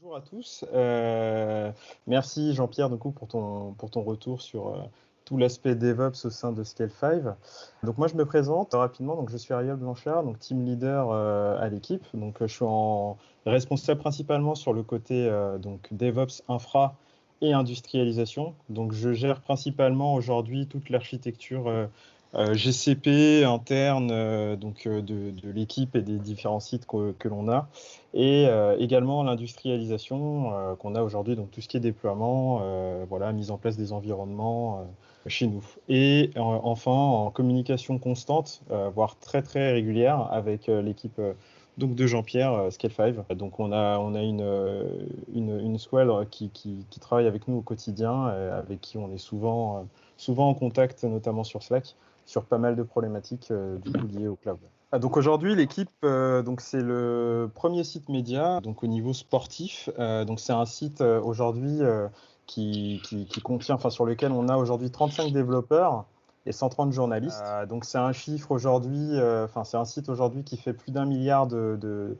Bonjour à tous. Merci Jean-Pierre du coup, pour ton retour sur tout l'aspect DevOps au sein de Scale5. Donc moi je me présente rapidement. Donc je suis Ariel Blanchard, donc team leader à l'équipe. Donc je suis responsable principalement sur le côté donc DevOps infra et industrialisation. Donc je gère principalement aujourd'hui toute l'architecture GCP interne de l'équipe et des différents sites que l'on a, et également l'industrialisation qu'on a aujourd'hui, donc tout ce qui est déploiement, voilà, mise en place des environnements chez nous. Et enfin, en communication constante, voire très très régulière avec l'équipe donc de Jean-Pierre, Scale5. Donc on a une squad qui travaille avec nous au quotidien, avec qui on est souvent en contact, notamment sur Slack, sur pas mal de problématiques du coup liées au cloud. Donc aujourd'hui, l'équipe, donc c'est le premier site média, donc au niveau sportif. Donc c'est un site aujourd'hui qui contient, enfin sur lequel on a aujourd'hui 35 développeurs et 130 journalistes. Donc c'est un chiffre aujourd'hui, enfin c'est un site aujourd'hui qui fait plus d'1 milliard de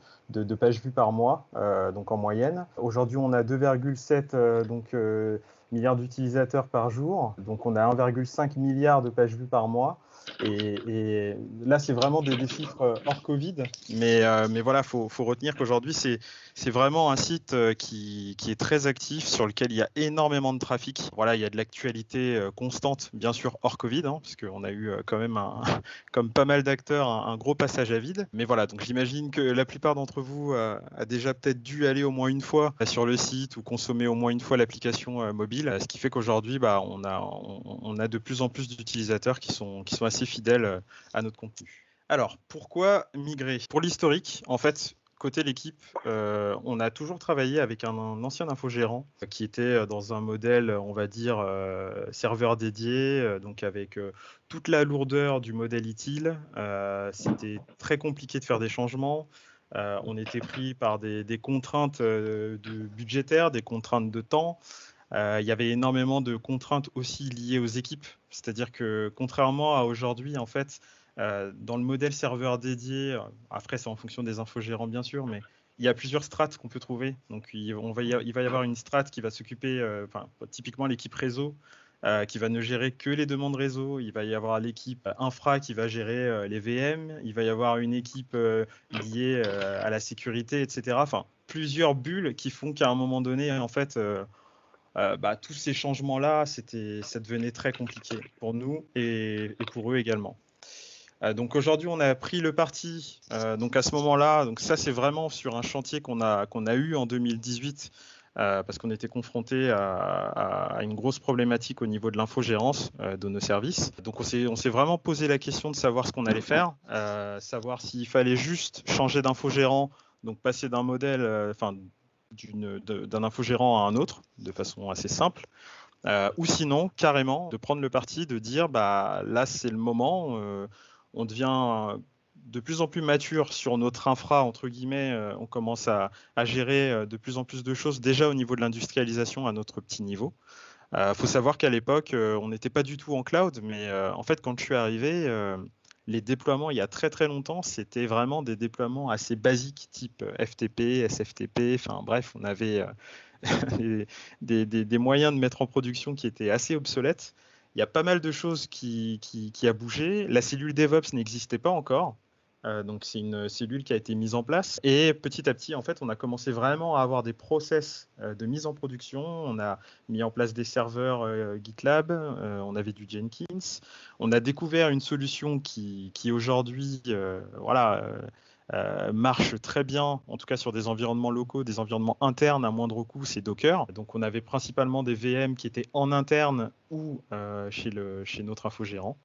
pages vues par mois, donc en moyenne. Aujourd'hui, on a 2,7 milliards d'utilisateurs par jour, donc on a 1,5 milliard de pages vues par mois. Et là, c'est vraiment des chiffres hors Covid, mais voilà, faut retenir qu'aujourd'hui, c'est vraiment un site qui est très actif, sur lequel il y a énormément de trafic. Voilà, il y a de l'actualité constante, bien sûr, hors Covid, hein, parce qu'on a eu quand même, comme pas mal d'acteurs, un gros passage à vide. Mais voilà, donc j'imagine que la plupart d'entre vous a déjà peut-être dû aller au moins une fois sur le site ou consommer au moins une fois l'application mobile, ce qui fait qu'aujourd'hui, on a de plus en plus d'utilisateurs qui sont assez fidèles à notre contenu. Alors, pourquoi migrer? Pour l'historique, en fait, côté l'équipe, on a toujours travaillé avec un ancien infogérant qui était dans un modèle, on va dire, serveur dédié, donc avec toute la lourdeur du modèle ITIL. C'était très compliqué de faire des changements. On était pris par des contraintes budgétaires, des contraintes de temps. Il y avait énormément de contraintes aussi liées aux équipes. C'est-à-dire que contrairement à aujourd'hui, en fait, dans le modèle serveur dédié, après c'est en fonction des infogérants bien sûr, mais il y a plusieurs strates qu'on peut trouver. Donc il va y avoir une strate qui va s'occuper, typiquement l'équipe réseau, qui va ne gérer que les demandes réseau. Il va y avoir l'équipe infra qui va gérer les VM. Il va y avoir une équipe liée à la sécurité, etc. Enfin, plusieurs bulles qui font qu'à un moment donné, en fait, tous ces changements-là, ça devenait très compliqué pour nous et pour eux également. Donc aujourd'hui, on a pris le parti. Donc à ce moment-là, donc ça c'est vraiment sur un chantier qu'on a eu en 2018, parce qu'on était confronté à une grosse problématique au niveau de l'infogérance de nos services. Donc on s'est vraiment posé la question de savoir ce qu'on allait faire, savoir s'il fallait juste changer d'infogérant, donc passer d'un modèle, d'un infogérant à un autre, de façon assez simple, ou sinon carrément de prendre le parti de dire là c'est le moment, on devient de plus en plus mature sur notre infra entre guillemets, on commence à gérer de plus en plus de choses déjà au niveau de l'industrialisation à notre petit niveau. Faut savoir qu'à l'époque on n'était pas du tout en cloud, mais en fait quand je suis arrivé, les déploiements il y a très très longtemps, c'était vraiment des déploiements assez basiques type FTP, SFTP, enfin bref, on avait des moyens de mettre en production qui étaient assez obsolètes. Il y a pas mal de choses qui a bougé. La cellule DevOps n'existait pas encore. Donc c'est une cellule qui a été mise en place. Et petit à petit, en fait, on a commencé vraiment à avoir des process de mise en production. On a mis en place des serveurs GitLab, on avait du Jenkins. On a découvert une solution qui aujourd'hui, marche très bien, en tout cas sur des environnements locaux, des environnements internes à moindre coût, c'est Docker. Donc on avait principalement des VM qui étaient en interne ou chez notre infogérant.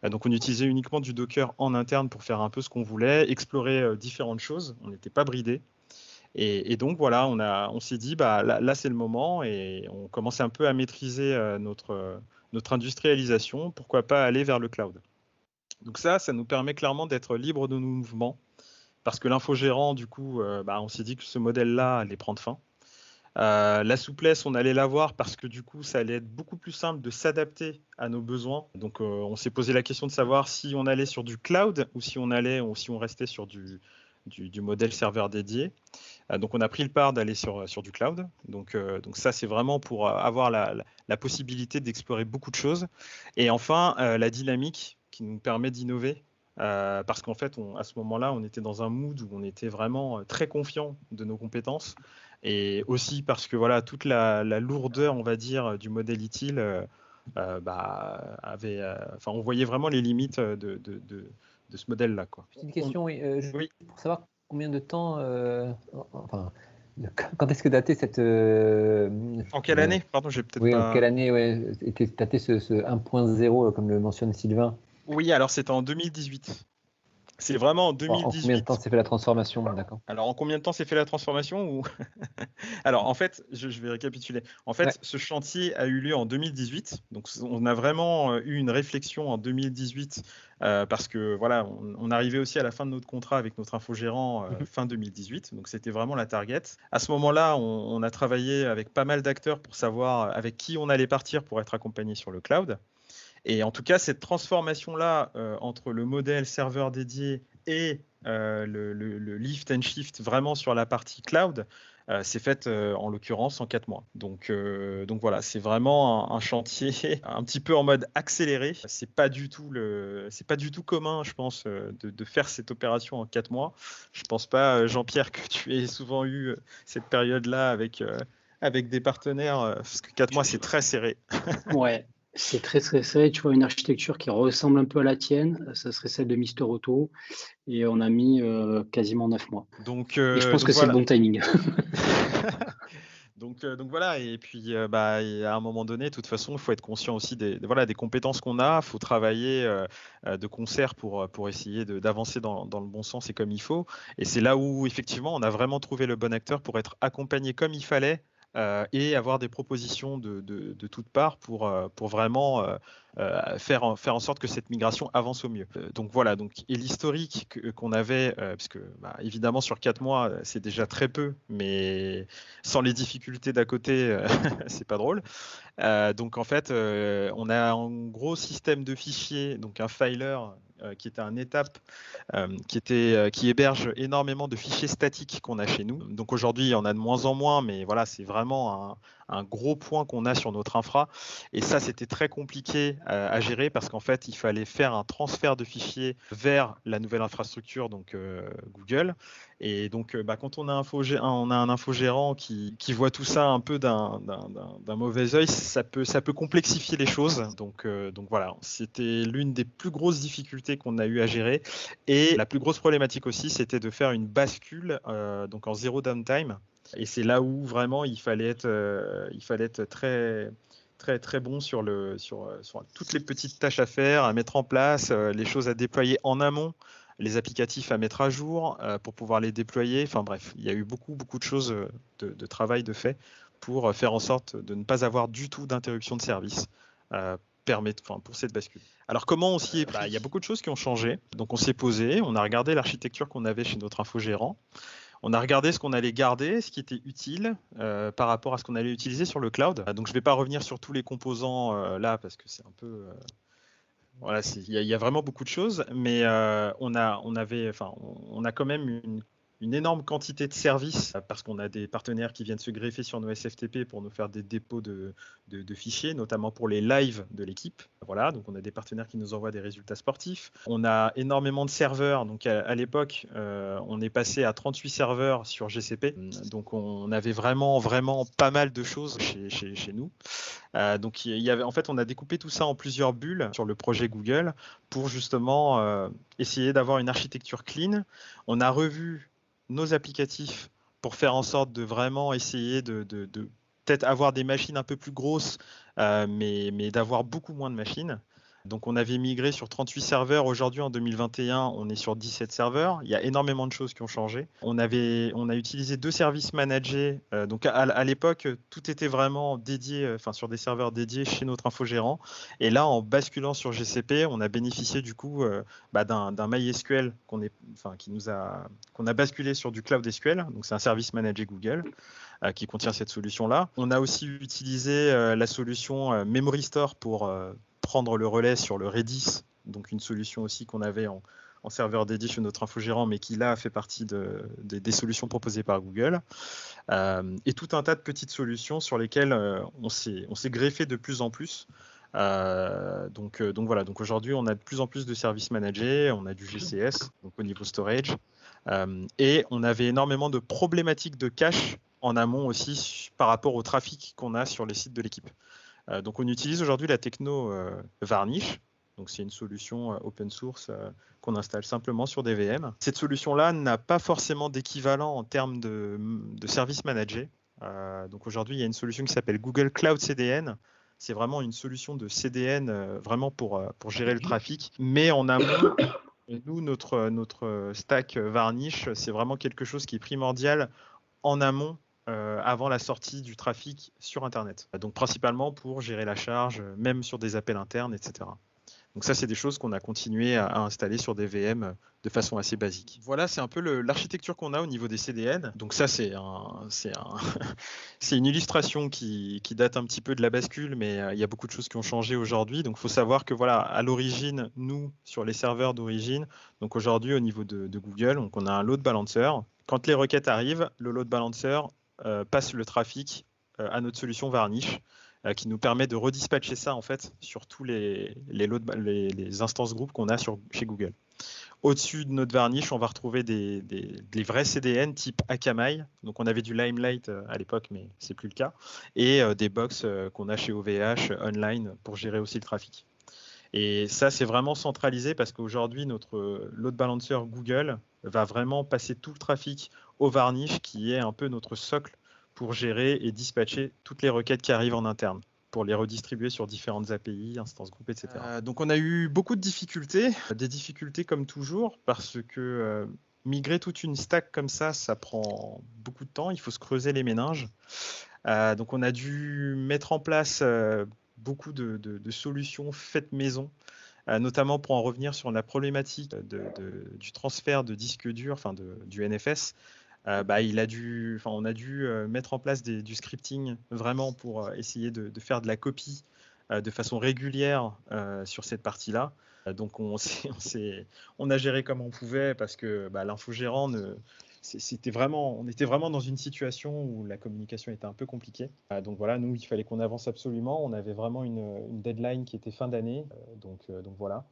Donc on utilisait uniquement du Docker en interne pour faire un peu ce qu'on voulait, explorer différentes choses, on n'était pas bridé. Et donc voilà, on s'est dit, là c'est le moment, et on commençait un peu à maîtriser notre industrialisation, pourquoi pas aller vers le cloud. Donc ça nous permet clairement d'être libre de nos mouvements, parce que l'infogérant, du coup, on s'est dit que ce modèle-là allait prendre fin. La souplesse, on allait l'avoir parce que du coup, ça allait être beaucoup plus simple de s'adapter à nos besoins. Donc, on s'est posé la question de savoir si on allait sur du cloud ou si on restait sur du modèle serveur dédié. Donc on a pris le part d'aller sur du cloud. Donc ça, c'est vraiment pour avoir la possibilité d'explorer beaucoup de choses. Et enfin, la dynamique qui nous permet d'innover. Parce qu'en fait, à ce moment-là, on était dans un mood où on était vraiment très confiant de nos compétences. Et aussi parce que voilà, toute la lourdeur, on va dire, du modèle ITIL on voyait vraiment les limites de ce modèle-là, quoi. Petite question, oui, Oui. pour savoir combien de temps, enfin, quand est-ce que datait cette... En quelle année? Pardon, j'ai peut-être oui, en pas. quelle année était daté ce 1.0, comme le mentionne Sylvain? Oui, alors c'était en 2018. C'est vraiment en En combien de temps 2018. s'est fait la transformation? D'accord. Alors, en combien de temps s'est fait la transformation ou... Alors, en fait, je vais récapituler. En fait, Ouais. ce chantier a eu lieu en 2018. Donc, on a vraiment eu une réflexion en 2018 parce que voilà, on arrivait aussi à la fin de notre contrat avec notre infogérant fin 2018. Donc, c'était vraiment la target. À ce moment-là, on a travaillé avec pas mal d'acteurs pour savoir avec qui on allait partir pour être accompagné sur le cloud. Et en tout cas, cette transformation-là entre le modèle serveur dédié et le lift and shift vraiment sur la partie cloud, s'est faite en l'occurrence en 4 mois. Donc voilà, c'est vraiment un chantier un petit peu en mode accéléré. C'est pas du tout commun, je pense, de faire cette opération en 4 mois. Je pense pas, Jean-Pierre, que tu aies souvent eu cette période-là avec des partenaires, parce que 4 mois, c'est très serré. Ouais, c'est très très serré. Tu vois, une architecture qui ressemble un peu à la tienne, ça serait celle de Mister Auto, et on a mis quasiment 9 mois. Donc, Et je pense que c'est voilà. le bon timing. Donc voilà, et puis et à un moment donné, de toute façon, il faut être conscient aussi des compétences qu'on a. Il faut travailler de concert pour essayer d'avancer dans le bon sens et comme il faut. Et c'est là où, effectivement, on a vraiment trouvé le bon acteur pour être accompagné comme il fallait et avoir des propositions de toutes parts pour vraiment faire en sorte que cette migration avance au mieux. Donc voilà, et l'historique qu'on avait, parce que évidemment sur 4 mois, c'est déjà très peu, mais sans les difficultés d'à côté, c'est pas drôle. Donc en fait, on a un gros système de fichiers, donc un filer qui était un étape qui héberge énormément de fichiers statiques qu'on a chez nous. Donc aujourd'hui, il y en a de moins en moins, mais voilà, c'est vraiment un gros point qu'on a sur notre infra. Et ça, c'était très compliqué à gérer parce qu'en fait, il fallait faire un transfert de fichiers vers la nouvelle infrastructure, donc Google. Et donc, quand on a un infogérant qui voit tout ça un peu d'un mauvais œil, ça peut complexifier les choses. Donc voilà, c'était l'une des plus grosses difficultés qu'on a eu à gérer. Et la plus grosse problématique aussi, c'était de faire une bascule donc en zéro downtime. Et c'est là où vraiment il fallait être très très très bon sur toutes les petites tâches à faire, à mettre en place, les choses à déployer en amont, les applicatifs à mettre à jour pour pouvoir les déployer. Enfin bref, il y a eu beaucoup de choses de travail de fait pour faire en sorte de ne pas avoir du tout d'interruption de service pour cette bascule. Alors comment on s'y est pris? Il y a beaucoup de choses qui ont changé. Donc on s'est posé, on a regardé l'architecture qu'on avait chez notre infogérant. On a regardé ce qu'on allait garder, ce qui était utile par rapport à ce qu'on allait utiliser sur le cloud. Donc je ne vais pas revenir sur tous les composants là parce que c'est un peu... voilà, il y a vraiment beaucoup de choses, mais on a quand même une énorme quantité de services parce qu'on a des partenaires qui viennent se greffer sur nos SFTP pour nous faire des dépôts de fichiers, notamment pour les lives de l'équipe. Voilà, donc on a des partenaires qui nous envoient des résultats sportifs. On a énormément de serveurs. Donc à l'époque, on est passé à 38 serveurs sur GCP. Donc on avait vraiment pas mal de choses chez nous. Donc en fait, on a découpé tout ça en plusieurs bulles sur le projet Google pour justement essayer d'avoir une architecture clean. On a revu nos applicatifs pour faire en sorte de vraiment essayer de peut-être avoir des machines un peu plus grosses, mais d'avoir beaucoup moins de machines. Donc on avait migré sur 38 serveurs. Aujourd'hui, en 2021, on est sur 17 serveurs. Il y a énormément de choses qui ont changé. On a utilisé 2 services managés. Donc à l'époque, tout était vraiment dédié, sur des serveurs dédiés chez notre infogérant. Et là, en basculant sur GCP, on a bénéficié du coup d'un MySQL qu'on a basculé sur du Cloud SQL. Donc c'est un service managé Google qui contient cette solution-là. On a aussi utilisé la solution Memory Store pour prendre le relais sur le Redis, donc une solution aussi qu'on avait en en serveur dédié chez notre infogérant, mais qui là fait partie des solutions proposées par Google. Et tout un tas de petites solutions sur lesquelles on s'est greffé de plus en plus. Donc voilà, donc aujourd'hui on a de plus en plus de services managés, on a du GCS, donc au niveau storage, et on avait énormément de problématiques de cache en amont aussi par rapport au trafic qu'on a sur les sites de l'équipe. Donc on utilise aujourd'hui la techno Varnish. Donc c'est une solution open source qu'on installe simplement sur des VM. Cette solution-là n'a pas forcément d'équivalent en termes de services managés. Donc aujourd'hui, il y a une solution qui s'appelle Google Cloud CDN. C'est vraiment une solution de CDN vraiment pour gérer le trafic. Mais en amont, nous, notre stack Varnish, c'est vraiment quelque chose qui est primordial en amont avant la sortie du trafic sur Internet. Donc principalement pour gérer la charge, même sur des appels internes, etc. Donc ça, c'est des choses qu'on a continué à installer sur des VM de façon assez basique. Voilà, c'est un peu l'architecture qu'on a au niveau des CDN. Donc ça, c'est une illustration qui date un petit peu de la bascule, mais il y a beaucoup de choses qui ont changé aujourd'hui. Donc il faut savoir que voilà, à l'origine, nous, sur les serveurs d'origine, donc aujourd'hui au niveau de Google, donc on a un load balancer. Quand les requêtes arrivent, le load balancer passe le trafic à notre solution Varnish, qui nous permet de redispatcher ça en fait sur tous les instances groupes qu'on a chez Google. Au-dessus de notre Varnish, on va retrouver des vrais CDN type Akamai. Donc on avait du Limelight à l'époque, mais c'est plus le cas, et des box qu'on a chez OVH online pour gérer aussi le trafic. Et ça, c'est vraiment centralisé parce qu'aujourd'hui, notre load balancer Google va vraiment passer tout le trafic au Varnish, qui est un peu notre socle pour gérer et dispatcher toutes les requêtes qui arrivent en interne, pour les redistribuer sur différentes API, instances groupes, etc. Donc on a eu beaucoup de difficultés, des difficultés comme toujours, parce que migrer toute une stack comme ça prend beaucoup de temps, il faut se creuser les méninges. Donc on a dû mettre en place beaucoup de solutions faites maison, notamment pour en revenir sur la problématique du transfert de disques durs, enfin du NFS. On a dû mettre en place du scripting vraiment pour essayer de faire de la copie de façon régulière sur cette partie-là. Donc on a géré comme on pouvait parce que l'infogérant, on était vraiment dans une situation où la communication était un peu compliquée. Donc voilà, nous, il fallait qu'on avance absolument. On avait vraiment une deadline qui était fin d'année. Donc voilà.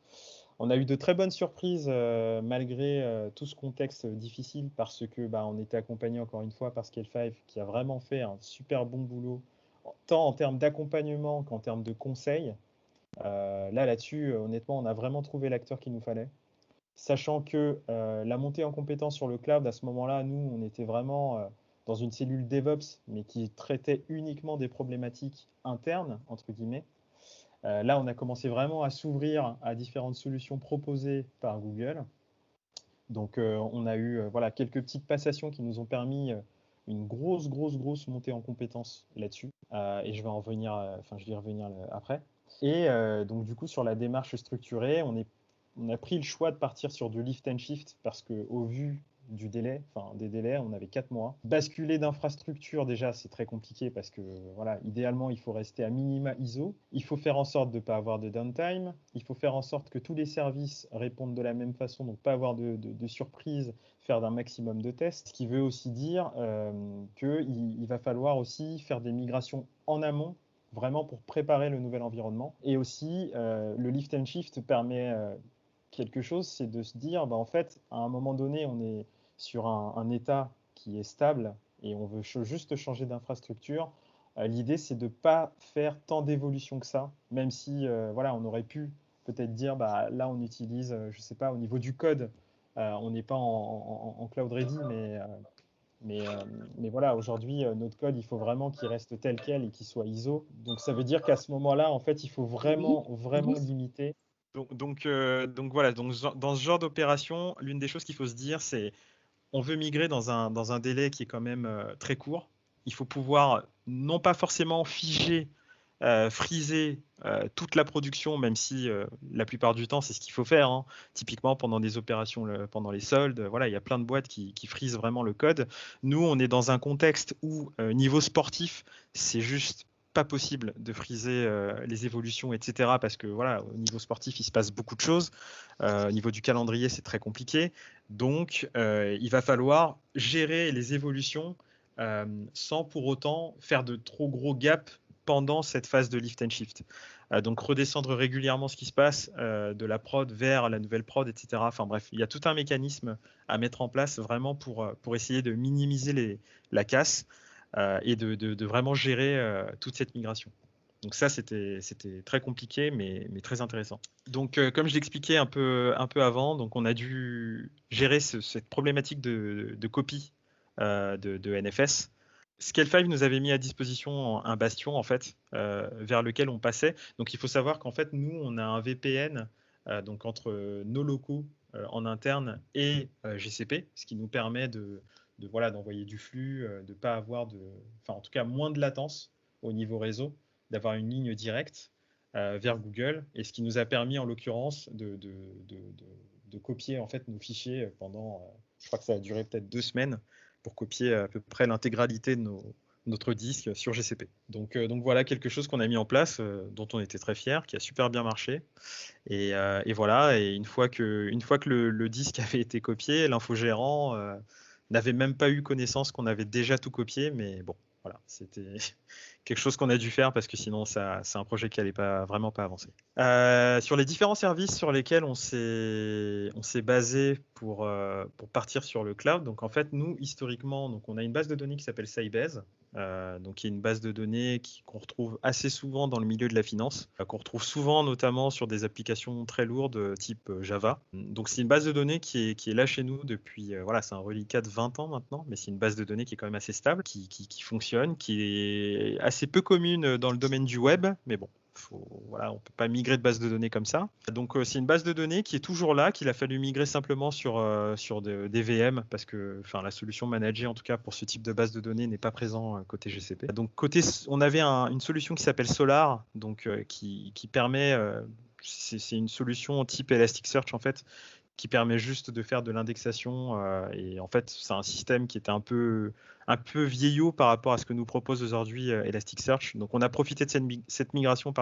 On a eu de très bonnes surprises malgré tout ce contexte difficile parce que on était accompagné encore une fois par Scale5 qui a vraiment fait un super bon boulot, tant en termes d'accompagnement qu'en termes de conseils. Là-dessus, honnêtement, on a vraiment trouvé l'acteur qu'il nous fallait. Sachant que la montée en compétence sur le cloud, à ce moment-là, nous, on était vraiment dans une cellule DevOps, mais qui traitait uniquement des problématiques internes, entre guillemets. Là, on a commencé vraiment à s'ouvrir à différentes solutions proposées par Google. Donc, on a eu quelques petites passations qui nous ont permis une grosse montée en compétences là-dessus. Et je vais y revenir après. Et donc, du coup, sur la démarche structurée, on a pris le choix de partir sur du lift and shift parce qu'au vu des délais, on avait 4 mois. Basculer d'infrastructure, déjà, c'est très compliqué parce que, idéalement, il faut rester à minima ISO. Il faut faire en sorte de ne pas avoir de downtime. Il faut faire en sorte que tous les services répondent de la même façon, donc pas avoir de surprise, faire d'un maximum de tests. Ce qui veut aussi dire qu'il va falloir aussi faire des migrations en amont, vraiment pour préparer le nouvel environnement. Et aussi, le lift and shift permet quelque chose, c'est de se dire, en fait, à un moment donné, on est sur un état qui est stable et on veut juste changer d'infrastructure. L'idée, c'est de ne pas faire tant d'évolution que ça, même si on aurait pu peut-être dire, là, on utilise, je ne sais pas, au niveau du code, on n'est pas en cloud ready, mais voilà, aujourd'hui, notre code, il faut vraiment qu'il reste tel quel et qu'il soit ISO. Donc, ça veut dire qu'à ce moment-là, en fait, il faut vraiment limiter. Donc voilà, dans ce genre d'opération, l'une des choses qu'il faut se dire, c'est on veut migrer dans un délai qui est quand même très court. Il faut pouvoir non pas forcément figer, friser toute la production, même si la plupart du temps, c'est ce qu'il faut faire. Hein. Typiquement, pendant des opérations, pendant les soldes, il y a plein de boîtes qui frisent vraiment le code. Nous, on est dans un contexte où, niveau sportif, c'est juste pas possible de friser les évolutions, etc. Parce que voilà, au niveau sportif, il se passe beaucoup de choses. Au niveau du calendrier, c'est très compliqué. Donc, il va falloir gérer les évolutions sans pour autant faire de trop gros gaps pendant cette phase de lift and shift. Donc, redescendre régulièrement ce qui se passe de la prod vers la nouvelle prod, etc. Enfin bref, il y a tout un mécanisme à mettre en place vraiment pour essayer de minimiser la casse et de vraiment gérer toute cette migration. Donc ça, c'était très compliqué, mais très intéressant. Donc, comme je l'expliquais un peu avant, donc on a dû gérer cette problématique de copie de NFS. Scale5 nous avait mis à disposition un bastion, en fait, vers lequel on passait. Donc, il faut savoir qu'en fait, nous, on a un VPN donc entre nos locaux en interne et GCP, ce qui nous permet voilà, d'envoyer du flux, de pas avoir en tout cas, moins de latence au niveau réseau, d'avoir une ligne directe vers Google, et ce qui nous a permis, en l'occurrence, de copier en fait nos fichiers pendant, je crois que ça a duré peut-être 2 semaines, pour copier à peu près l'intégralité de notre disque sur GCP. Donc voilà quelque chose qu'on a mis en place, dont on était très fiers, qui a super bien marché. Et voilà, et une fois que le disque avait été copié, l'infogérant n'avait même pas eu connaissance qu'on avait déjà tout copié, mais bon, voilà, c'était quelque chose qu'on a dû faire parce que sinon, c'est un projet qui n'allait vraiment pas avancer. Sur les différents services sur lesquels on s'est basé pour partir sur le cloud, donc en fait, nous, historiquement, donc on a une base de données qui s'appelle Sybase, donc qui est une base de données qu'on retrouve assez souvent dans le milieu de la finance, qu'on retrouve souvent notamment sur des applications très lourdes type Java. Donc c'est une base de données qui est là chez nous depuis, voilà, c'est un reliquat de 20 ans maintenant, mais c'est une base de données qui est quand même assez stable, qui fonctionne, qui est assez peu commune dans le domaine du web, mais bon, voilà, on ne peut pas migrer de base de données comme ça. Donc c'est une base de données qui est toujours là, qu'il a fallu migrer simplement sur des VM, parce que la solution managée, en tout cas pour ce type de base de données, n'est pas présent côté GCP. Donc on avait une solution qui s'appelle Solar, donc qui permet, c'est une solution type Elasticsearch en fait, qui permet juste de faire de l'indexation, et en fait c'est un système qui était un peu vieillot par rapport à ce que nous propose aujourd'hui Elasticsearch. Donc on a profité de cette migration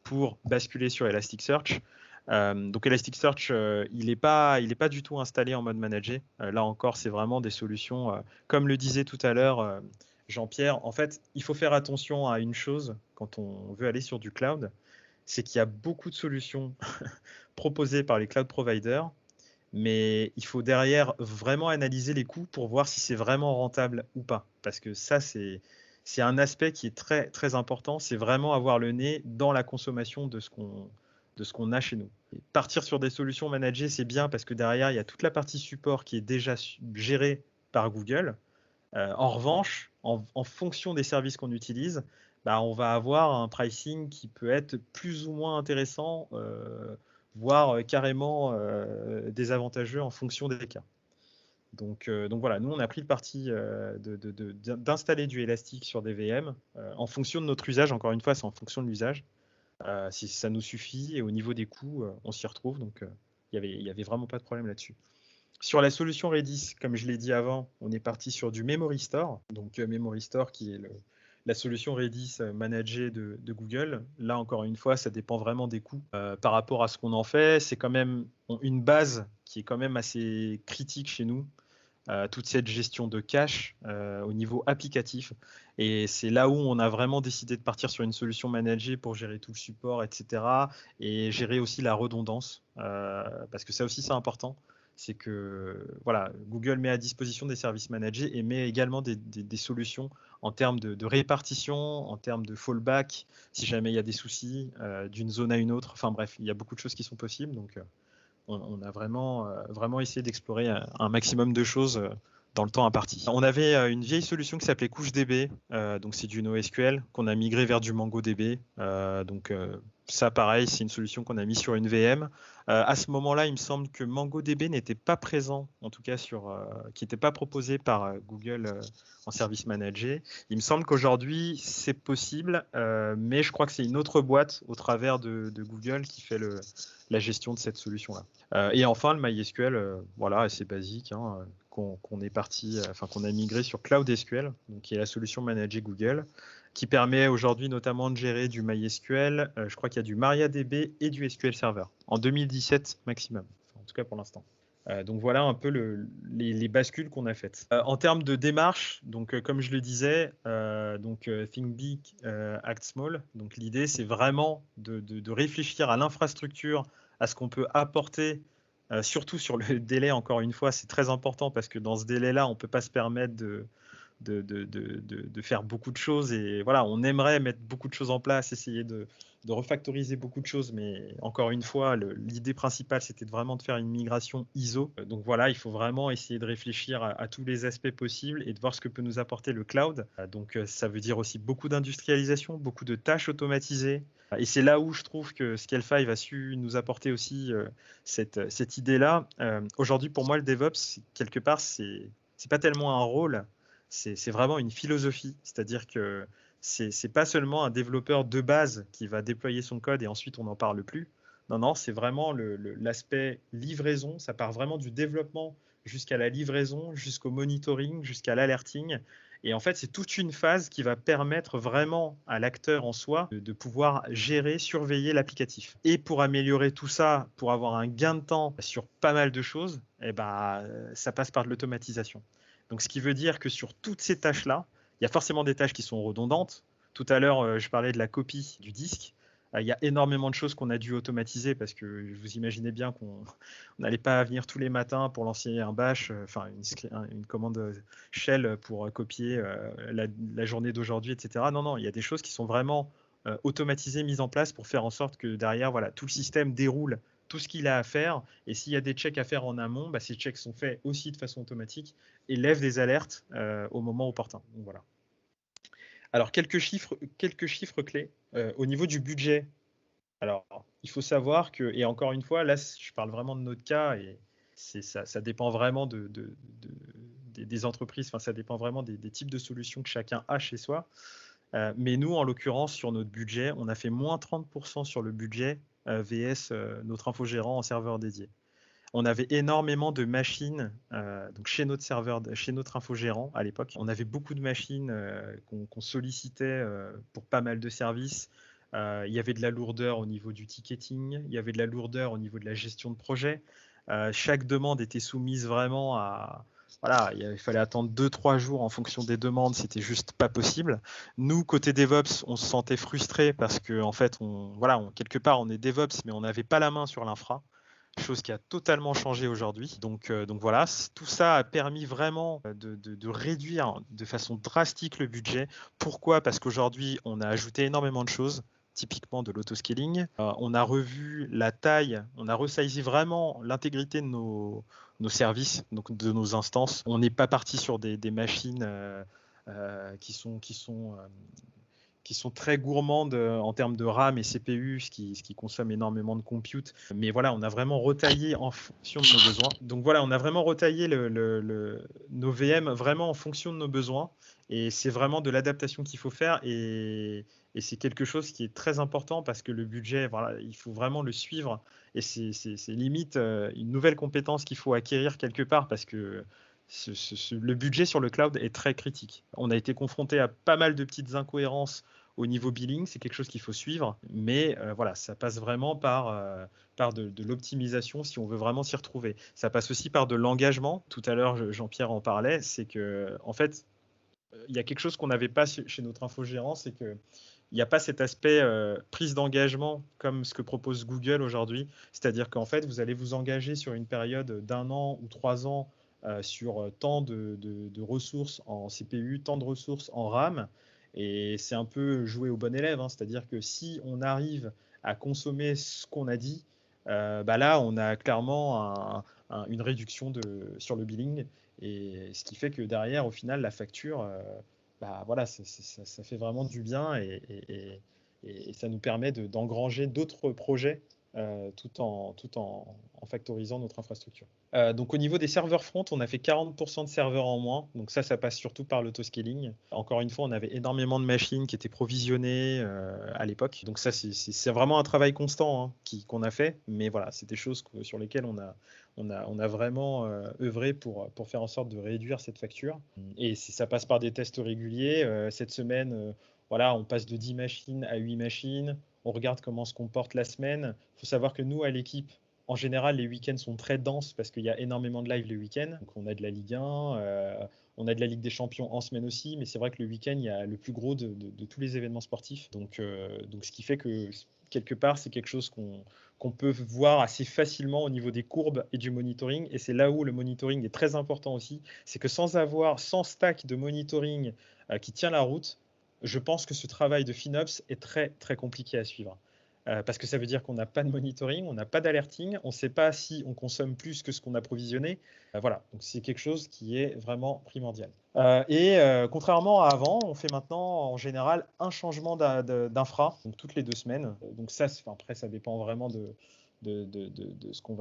pour basculer sur Elasticsearch. Donc Elasticsearch, il n'est pas du tout installé en mode managé. Là encore, c'est vraiment des solutions, comme le disait tout à l'heure Jean-Pierre. En fait, il faut faire attention à une chose quand on veut aller sur du cloud, c'est qu'il y a beaucoup de solutions proposées par les cloud providers, mais il faut derrière vraiment analyser les coûts pour voir si c'est vraiment rentable ou pas. Parce que ça, c'est un aspect qui est très, très important. C'est vraiment avoir le nez dans la consommation de ce qu'on a chez nous. Et partir sur des solutions managées, c'est bien parce que derrière, il y a toute la partie support qui est déjà gérée par Google. En revanche, en fonction des services qu'on utilise, on va avoir un pricing qui peut être plus ou moins intéressant, voire carrément désavantageux en fonction des cas. Donc voilà, nous on a pris le parti d'installer du Elastic sur des VM en fonction de notre usage. Encore une fois, c'est en fonction de l'usage. Si ça nous suffit, et au niveau des coûts, on s'y retrouve. Donc il y avait vraiment pas de problème là-dessus. Sur la solution Redis, comme je l'ai dit avant, on est parti sur du Memory Store. Donc Memory Store qui est la solution Redis managée de Google. Là, encore une fois, ça dépend vraiment des coûts par rapport à ce qu'on en fait. C'est quand même une base qui est quand même assez critique chez nous. Toute cette gestion de cache au niveau applicatif. Et c'est là où on a vraiment décidé de partir sur une solution managée pour gérer tout le support, etc. Et gérer aussi la redondance. Parce que ça aussi, c'est important. C'est que voilà, Google met à disposition des services managés et met également des solutions en termes de répartition, en termes de fallback, si jamais il y a des soucis d'une zone à une autre. Enfin bref, il y a beaucoup de choses qui sont possibles. Donc, on a vraiment essayé d'explorer un maximum de choses dans le temps imparti. On avait une vieille solution qui s'appelait CouchDB, donc c'est du NoSQL qu'on a migré vers du MongoDB. Donc ça, pareil, c'est une solution qu'on a mis sur une VM. À ce moment-là, il me semble que MongoDB n'était pas présent, en tout cas qui n'était pas proposé par Google en service managé. Il me semble qu'aujourd'hui, c'est possible, mais je crois que c'est une autre boîte au travers de Google qui fait la gestion de cette solution-là. Et enfin, le MySQL, voilà, c'est basique, qu'on est parti, qu'on a migré sur Cloud SQL, donc qui est la solution managée Google, qui permet aujourd'hui notamment de gérer du MySQL. Je crois qu'il y a du MariaDB et du SQL Server en 2017 maximum, en tout cas pour l'instant. Donc voilà un peu les bascules qu'on a faites. En termes de démarche, donc comme je le disais, Think Big, Act Small. Donc l'idée, c'est vraiment de réfléchir à l'infrastructure, à ce qu'on peut apporter, surtout sur le délai. Encore une fois, c'est très important parce que dans ce délai-là, on ne peut pas se permettre de faire beaucoup de choses. Et voilà, on aimerait mettre beaucoup de choses en place, essayer de refactoriser beaucoup de choses, mais encore une fois, l'idée principale, c'était vraiment de faire une migration ISO. Donc voilà, il faut vraiment essayer de réfléchir à tous les aspects possibles et de voir ce que peut nous apporter le cloud. Donc ça veut dire aussi beaucoup d'industrialisation, beaucoup de tâches automatisées. Et c'est là où je trouve que Scale5 a su nous apporter aussi cette idée-là. Aujourd'hui, pour moi, le DevOps, quelque part, c'est pas tellement un rôle, c'est vraiment une philosophie. C'est-à-dire que c'est pas seulement un développeur de base qui va déployer son code et ensuite on n'en parle plus. Non, c'est vraiment l'aspect livraison. Ça part vraiment du développement jusqu'à la livraison, jusqu'au monitoring, jusqu'à l'alerting. Et en fait, c'est toute une phase qui va permettre vraiment à l'acteur en soi de pouvoir gérer, surveiller l'applicatif. Et pour améliorer tout ça, pour avoir un gain de temps sur pas mal de choses, ça passe par de l'automatisation. Donc, ce qui veut dire que sur toutes ces tâches-là, il y a forcément des tâches qui sont redondantes. Tout à l'heure, je parlais de la copie du disque. Il y a énormément de choses qu'on a dû automatiser parce que vous imaginez bien qu'on n'allait pas venir tous les matins pour lancer un bash, une commande shell pour copier la journée d'aujourd'hui, etc. Non, il y a des choses qui sont vraiment automatisées, mises en place pour faire en sorte que derrière, voilà, tout le système déroule tout ce qu'il a à faire. Et s'il y a des checks à faire en amont, ces checks sont faits aussi de façon automatique et lèvent des alertes au moment opportun. Donc, voilà. Alors, quelques chiffres clés. Au niveau du budget, alors, il faut savoir que, et encore une fois, là, je parle vraiment de notre cas, et ça dépend vraiment des entreprises, enfin, ça dépend vraiment des types de solutions que chacun a chez soi. Mais nous, en l'occurrence, sur notre budget, on a fait moins 30% sur le budget VS notre infogérant en serveur dédié. On avait énormément de machines donc chez notre infogérant à l'époque. On avait beaucoup de machines qu'on sollicitait pour pas mal de services. Il y avait de la lourdeur au niveau du ticketing, il y avait de la lourdeur au niveau de la gestion de projet. Chaque demande était soumise vraiment à... Voilà, il fallait attendre 2-3 jours en fonction des demandes, c'était juste pas possible. Nous, côté DevOps, on se sentait frustrés parce que en fait, quelque part, on est DevOps, mais on n'avait pas la main sur l'infra, chose qui a totalement changé aujourd'hui. Donc voilà, tout ça a permis vraiment de réduire de façon drastique le budget. Pourquoi ? Parce qu'aujourd'hui, on a ajouté énormément de choses, typiquement de l'autoscaling. On a revu la taille, on a resize vraiment l'intégrité de nos services, donc de nos instances. On n'est pas parti sur des machines qui sont très gourmandes en termes de RAM et CPU, ce qui consomme énormément de compute. Mais voilà, on a vraiment retaillé en fonction de nos besoins. Donc voilà, on a vraiment retaillé nos VM vraiment en fonction de nos besoins. Et c'est vraiment de l'adaptation qu'il faut faire. Et c'est quelque chose qui est très important parce que le budget, voilà, il faut vraiment le suivre. Et c'est limite une nouvelle compétence qu'il faut acquérir quelque part parce que le budget sur le cloud est très critique. On a été confronté à pas mal de petites incohérences au niveau billing, c'est quelque chose qu'il faut suivre, mais voilà, ça passe vraiment par de l'optimisation si on veut vraiment s'y retrouver. Ça passe aussi par de l'engagement. Tout à l'heure, Jean-Pierre en parlait, c'est que en fait, il y a quelque chose qu'on n'avait pas chez notre infogérant, c'est que il n'y a pas cet aspect prise d'engagement comme ce que propose Google aujourd'hui. C'est-à-dire qu'en fait, vous allez vous engager sur une période d'1 an ou 3 ans sur tant de ressources en CPU, tant de ressources en RAM. Et c'est un peu jouer au bon élève. C'est-à-dire que si on arrive à consommer ce qu'on a dit, là, on a clairement une réduction sur le billing. Et ce qui fait que derrière, au final, la facture, voilà, ça fait vraiment du bien et ça nous permet d'engranger d'autres projets tout en factorisant notre infrastructure. Donc au niveau des serveurs front, on a fait 40% de serveurs en moins. Donc ça passe surtout par l'autoscaling. Encore une fois, on avait énormément de machines qui étaient provisionnées à l'époque. Donc ça, c'est vraiment un travail constant qu'on a fait. Mais voilà, c'est des choses sur lesquelles on On a vraiment œuvré pour faire en sorte de réduire cette facture. Et ça passe par des tests réguliers. Cette semaine, voilà, on passe de 10 machines à 8 machines. On regarde comment se comporte la semaine. Il faut savoir que nous, à l'équipe, en général, les week-ends sont très denses parce qu'il y a énormément de live le week-end. Donc, on a de la Ligue 1, on a de la Ligue des Champions en semaine aussi, mais c'est vrai que le week-end, il y a le plus gros de tous les événements sportifs. Donc, ce qui fait que quelque part, c'est quelque chose qu'on peut voir assez facilement au niveau des courbes et du monitoring. Et c'est là où le monitoring est très important aussi. C'est que sans stack de monitoring qui tient la route, je pense que ce travail de FinOps est très, très compliqué à suivre. Parce que ça veut dire qu'on n'a pas de monitoring, on n'a pas d'alerting, on ne sait pas si on consomme plus que ce qu'on a provisionné. Voilà, donc c'est quelque chose qui est vraiment primordial. Contrairement à avant, on fait maintenant en général un changement d'infra, donc toutes les 2 semaines. Donc ça, après, ça dépend vraiment de ce qu'on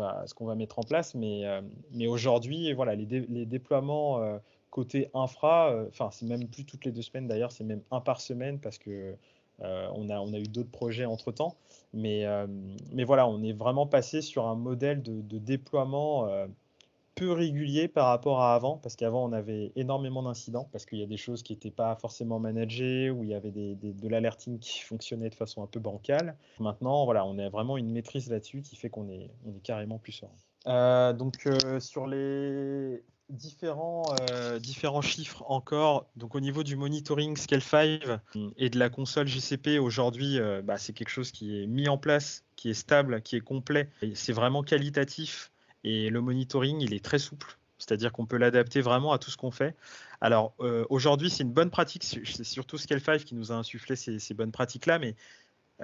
va mettre en place. Mais aujourd'hui, voilà, les déploiements côté infra, c'est même plus toutes les 2 semaines d'ailleurs, c'est même un par semaine parce que on a eu d'autres projets entre-temps. Mais voilà, on est vraiment passé sur un modèle de déploiement peu régulier par rapport à avant, parce qu'avant, on avait énormément d'incidents, parce qu'il y a des choses qui n'étaient pas forcément managées, où il y avait de l'alerting qui fonctionnait de façon un peu bancale. Maintenant, voilà, on a vraiment une maîtrise là-dessus qui fait qu'on est carrément plus serein. Sur les différents chiffres encore, donc au niveau du monitoring Scale 5 et de la console GCP aujourd'hui, c'est quelque chose qui est mis en place, qui est stable, qui est complet. C'est vraiment qualitatif et le monitoring, il est très souple. C'est-à-dire qu'on peut l'adapter vraiment à tout ce qu'on fait. Alors aujourd'hui, c'est une bonne pratique, c'est surtout Scale 5 qui nous a insufflé ces bonnes pratiques-là, mais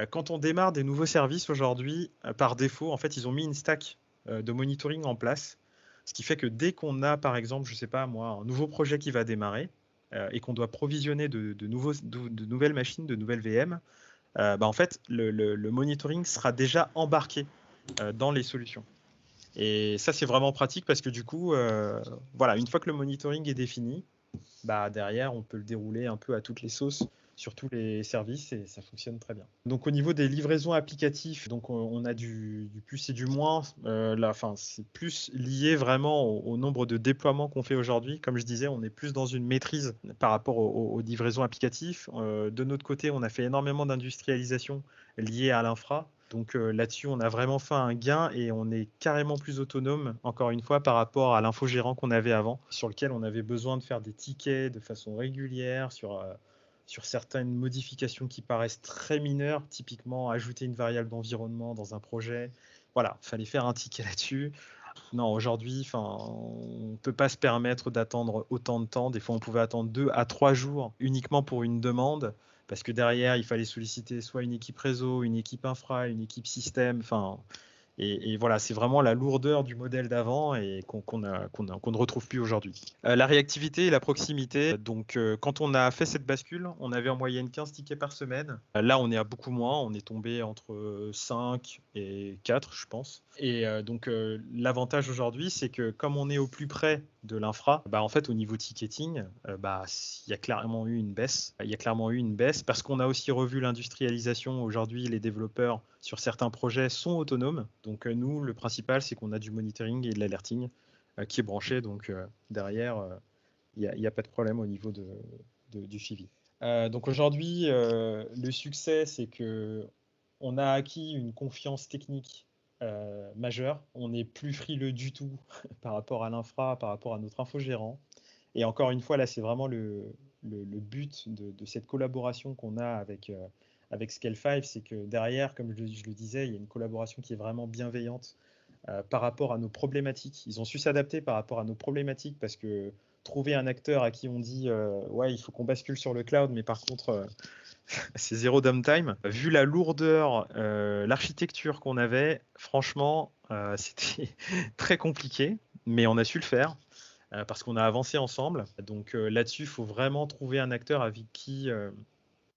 quand on démarre des nouveaux services aujourd'hui, par défaut, en fait, ils ont mis une stack de monitoring en place. Ce qui fait que dès qu'on a, par exemple, je ne sais pas moi, un nouveau projet qui va démarrer et qu'on doit provisionner de nouvelles machines, de nouvelles VM, en fait, le monitoring sera déjà embarqué dans les solutions. Et ça, c'est vraiment pratique parce que du coup, voilà, une fois que le monitoring est défini, derrière, on peut le dérouler un peu à toutes les sauces sur tous les services et ça fonctionne très bien. Donc au niveau des livraisons applicatives, donc on a du plus et du moins. C'est plus lié vraiment au nombre de déploiements qu'on fait aujourd'hui. Comme je disais, on est plus dans une maîtrise par rapport aux livraisons applicatives. De notre côté, on a fait énormément d'industrialisation liée à l'infra. Donc là-dessus, on a vraiment fait un gain et on est carrément plus autonome, encore une fois, par rapport à l'infogérant qu'on avait avant, sur lequel on avait besoin de faire des tickets de façon régulière, sur certaines modifications qui paraissent très mineures, typiquement ajouter une variable d'environnement dans un projet. Voilà, il fallait faire un ticket là-dessus. Non, aujourd'hui, on ne peut pas se permettre d'attendre autant de temps. Des fois, on pouvait attendre 2 à 3 jours uniquement pour une demande, parce que derrière, il fallait solliciter soit une équipe réseau, une équipe infra, une équipe système. Et voilà, c'est vraiment la lourdeur du modèle d'avant et qu'on ne retrouve plus aujourd'hui. La réactivité et la proximité. Donc, quand on a fait cette bascule, on avait en moyenne 15 tickets par semaine. Là, on est à beaucoup moins. On est tombé entre 5 et 4, je pense. Et l'avantage aujourd'hui, c'est que comme on est au plus près de l'infra, en fait, au niveau ticketing, il y a clairement eu une baisse. Il y a clairement eu une baisse parce qu'on a aussi revu l'industrialisation. Aujourd'hui, les développeurs sur certains projets sont autonomes. Donc nous, le principal, c'est qu'on a du monitoring et de l'alerting qui est branché. Donc derrière, il n'y a pas de problème au niveau du suivi. Donc aujourd'hui, le succès, c'est qu'on a acquis une confiance technique majeure. On n'est plus frileux du tout par rapport à l'infra, par rapport à notre infogérant. Et encore une fois, là, c'est vraiment le but de cette collaboration qu'on a avec Scale 5, c'est que derrière, comme je le disais, il y a une collaboration qui est vraiment bienveillante par rapport à nos problématiques. Ils ont su s'adapter par rapport à nos problématiques parce que trouver un acteur à qui on dit ouais, il faut qu'on bascule sur le cloud, mais par contre, c'est zéro downtime. Vu la lourdeur, l'architecture qu'on avait, franchement, c'était très compliqué, mais on a su le faire parce qu'on a avancé ensemble. Donc là-dessus, il faut vraiment trouver un acteur avec qui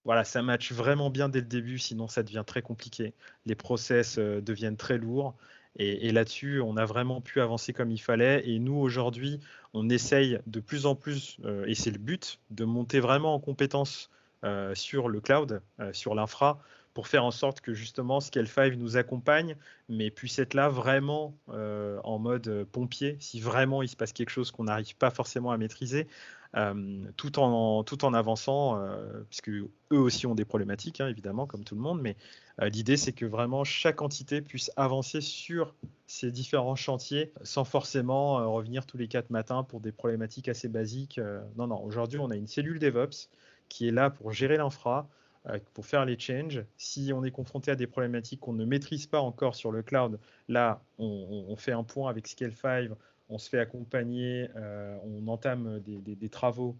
voilà, ça match vraiment bien dès le début, sinon ça devient très compliqué. Les process deviennent très lourds. Et là-dessus, on a vraiment pu avancer comme il fallait. Et nous, aujourd'hui, on essaye de plus en plus, et c'est le but, de monter vraiment en compétence sur le cloud, sur l'infra, pour faire en sorte que justement Scale5 nous accompagne, mais puisse être là vraiment en mode pompier, si vraiment il se passe quelque chose qu'on n'arrive pas forcément à maîtriser, tout en avançant, puisque eux aussi ont des problématiques, hein, évidemment, comme tout le monde, mais l'idée c'est que vraiment chaque entité puisse avancer sur ces différents chantiers sans forcément revenir tous les 4 matins pour des problématiques assez basiques. Non, aujourd'hui on a une cellule DevOps qui est là pour gérer l'infra, pour faire les changes. Si on est confronté à des problématiques qu'on ne maîtrise pas encore sur le cloud, là, on fait un point avec Scale5, on se fait accompagner, on entame des travaux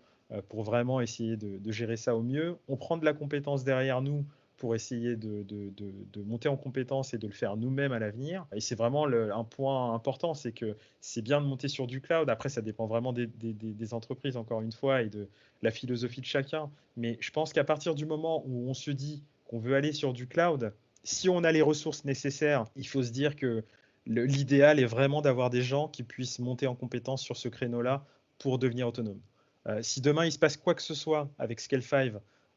pour vraiment essayer de gérer ça au mieux. On prend de la compétence derrière nous pour essayer de monter en compétence et de le faire nous-mêmes à l'avenir. Et c'est vraiment un point important, c'est que c'est bien de monter sur du cloud. Après, ça dépend vraiment des entreprises, encore une fois, et de la philosophie de chacun. Mais je pense qu'à partir du moment où on se dit qu'on veut aller sur du cloud, si on a les ressources nécessaires, il faut se dire que l'idéal est vraiment d'avoir des gens qui puissent monter en compétence sur ce créneau-là pour devenir autonome. Si demain il se passe quoi que ce soit avec Scale5,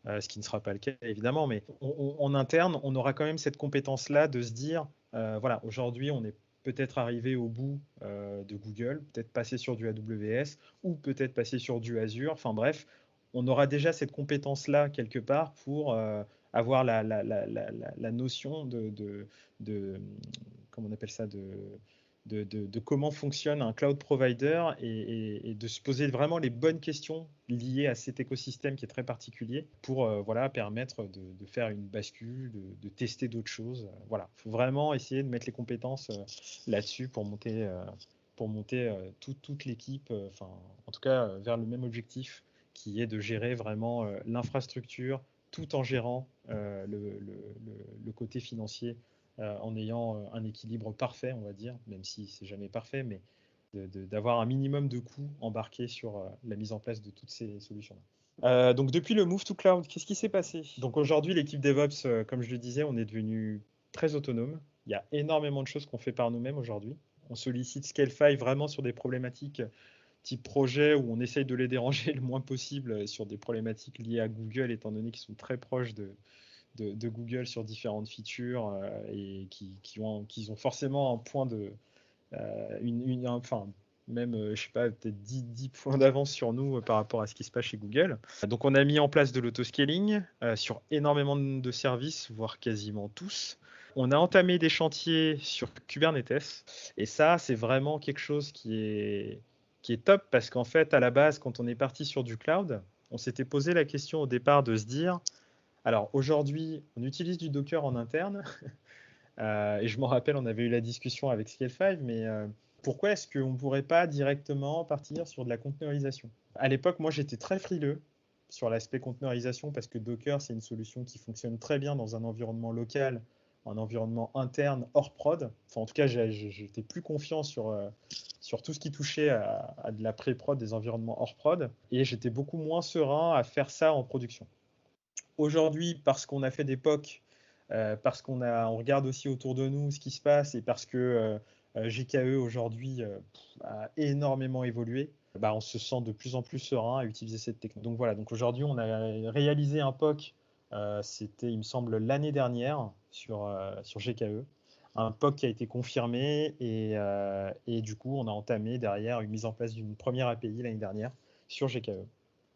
ce qui ne sera pas le cas évidemment, mais en interne, on aura quand même cette compétence-là de se dire, voilà, aujourd'hui on est peut-être arrivé au bout de Google, peut-être passer sur du AWS ou peut-être passer sur du Azure, enfin bref, on aura déjà cette compétence-là quelque part pour avoir la notion de comment on appelle ça, de comment fonctionne un cloud provider et de se poser vraiment les bonnes questions liées à cet écosystème qui est très particulier pour voilà, permettre de faire une bascule, de tester d'autres choses. Voilà, il faut vraiment essayer de mettre les compétences là-dessus pour monter toute l'équipe, en tout cas vers le même objectif qui est de gérer vraiment l'infrastructure tout en gérant le côté financier en ayant un équilibre parfait, on va dire, même si c'est jamais parfait, mais d'avoir un minimum de coûts embarqués sur la mise en place de toutes ces solutions-là. Donc depuis le Move to Cloud, qu'est-ce qui s'est passé? Donc aujourd'hui, l'équipe DevOps, comme je le disais, on est devenu très autonome. Il y a énormément de choses qu'on fait par nous-mêmes aujourd'hui. On sollicite Scale5 vraiment sur des problématiques type projet où on essaye de les déranger le moins possible sur des problématiques liées à Google, étant donné qu'ils sont très proches de Google sur différentes features et qui ont forcément un point de enfin même je sais pas, peut-être 10 points d'avance sur nous par rapport à ce qui se passe chez Google. Donc on a mis en place de l'autoscaling sur énormément de services, voire quasiment tous. On a entamé des chantiers sur Kubernetes et ça c'est vraiment quelque chose qui est top parce qu'en fait à la base quand on est parti sur du cloud, on s'était posé la question au départ de se dire alors aujourd'hui, on utilise du Docker en interne, et je m'en rappelle, on avait eu la discussion avec Scale5, mais pourquoi est-ce qu'on ne pourrait pas directement partir sur de la conteneurisation? À l'époque, moi, j'étais très frileux sur l'aspect conteneurisation parce que Docker, c'est une solution qui fonctionne très bien dans un environnement local, un environnement interne hors prod. Enfin, en tout cas, j'étais plus confiant sur tout ce qui touchait à de la pré-prod, des environnements hors prod, et j'étais beaucoup moins serein à faire ça en production. Aujourd'hui, parce qu'on a fait des POC, parce qu'on regarde aussi autour de nous ce qui se passe et parce que GKE aujourd'hui a énormément évolué, bah, on se sent de plus en plus serein à utiliser cette technologie. Donc voilà, donc aujourd'hui on a réalisé un POC, c'était il me semble l'année dernière sur GKE, un POC qui a été confirmé et du coup on a entamé derrière une mise en place d'une première API l'année dernière sur GKE.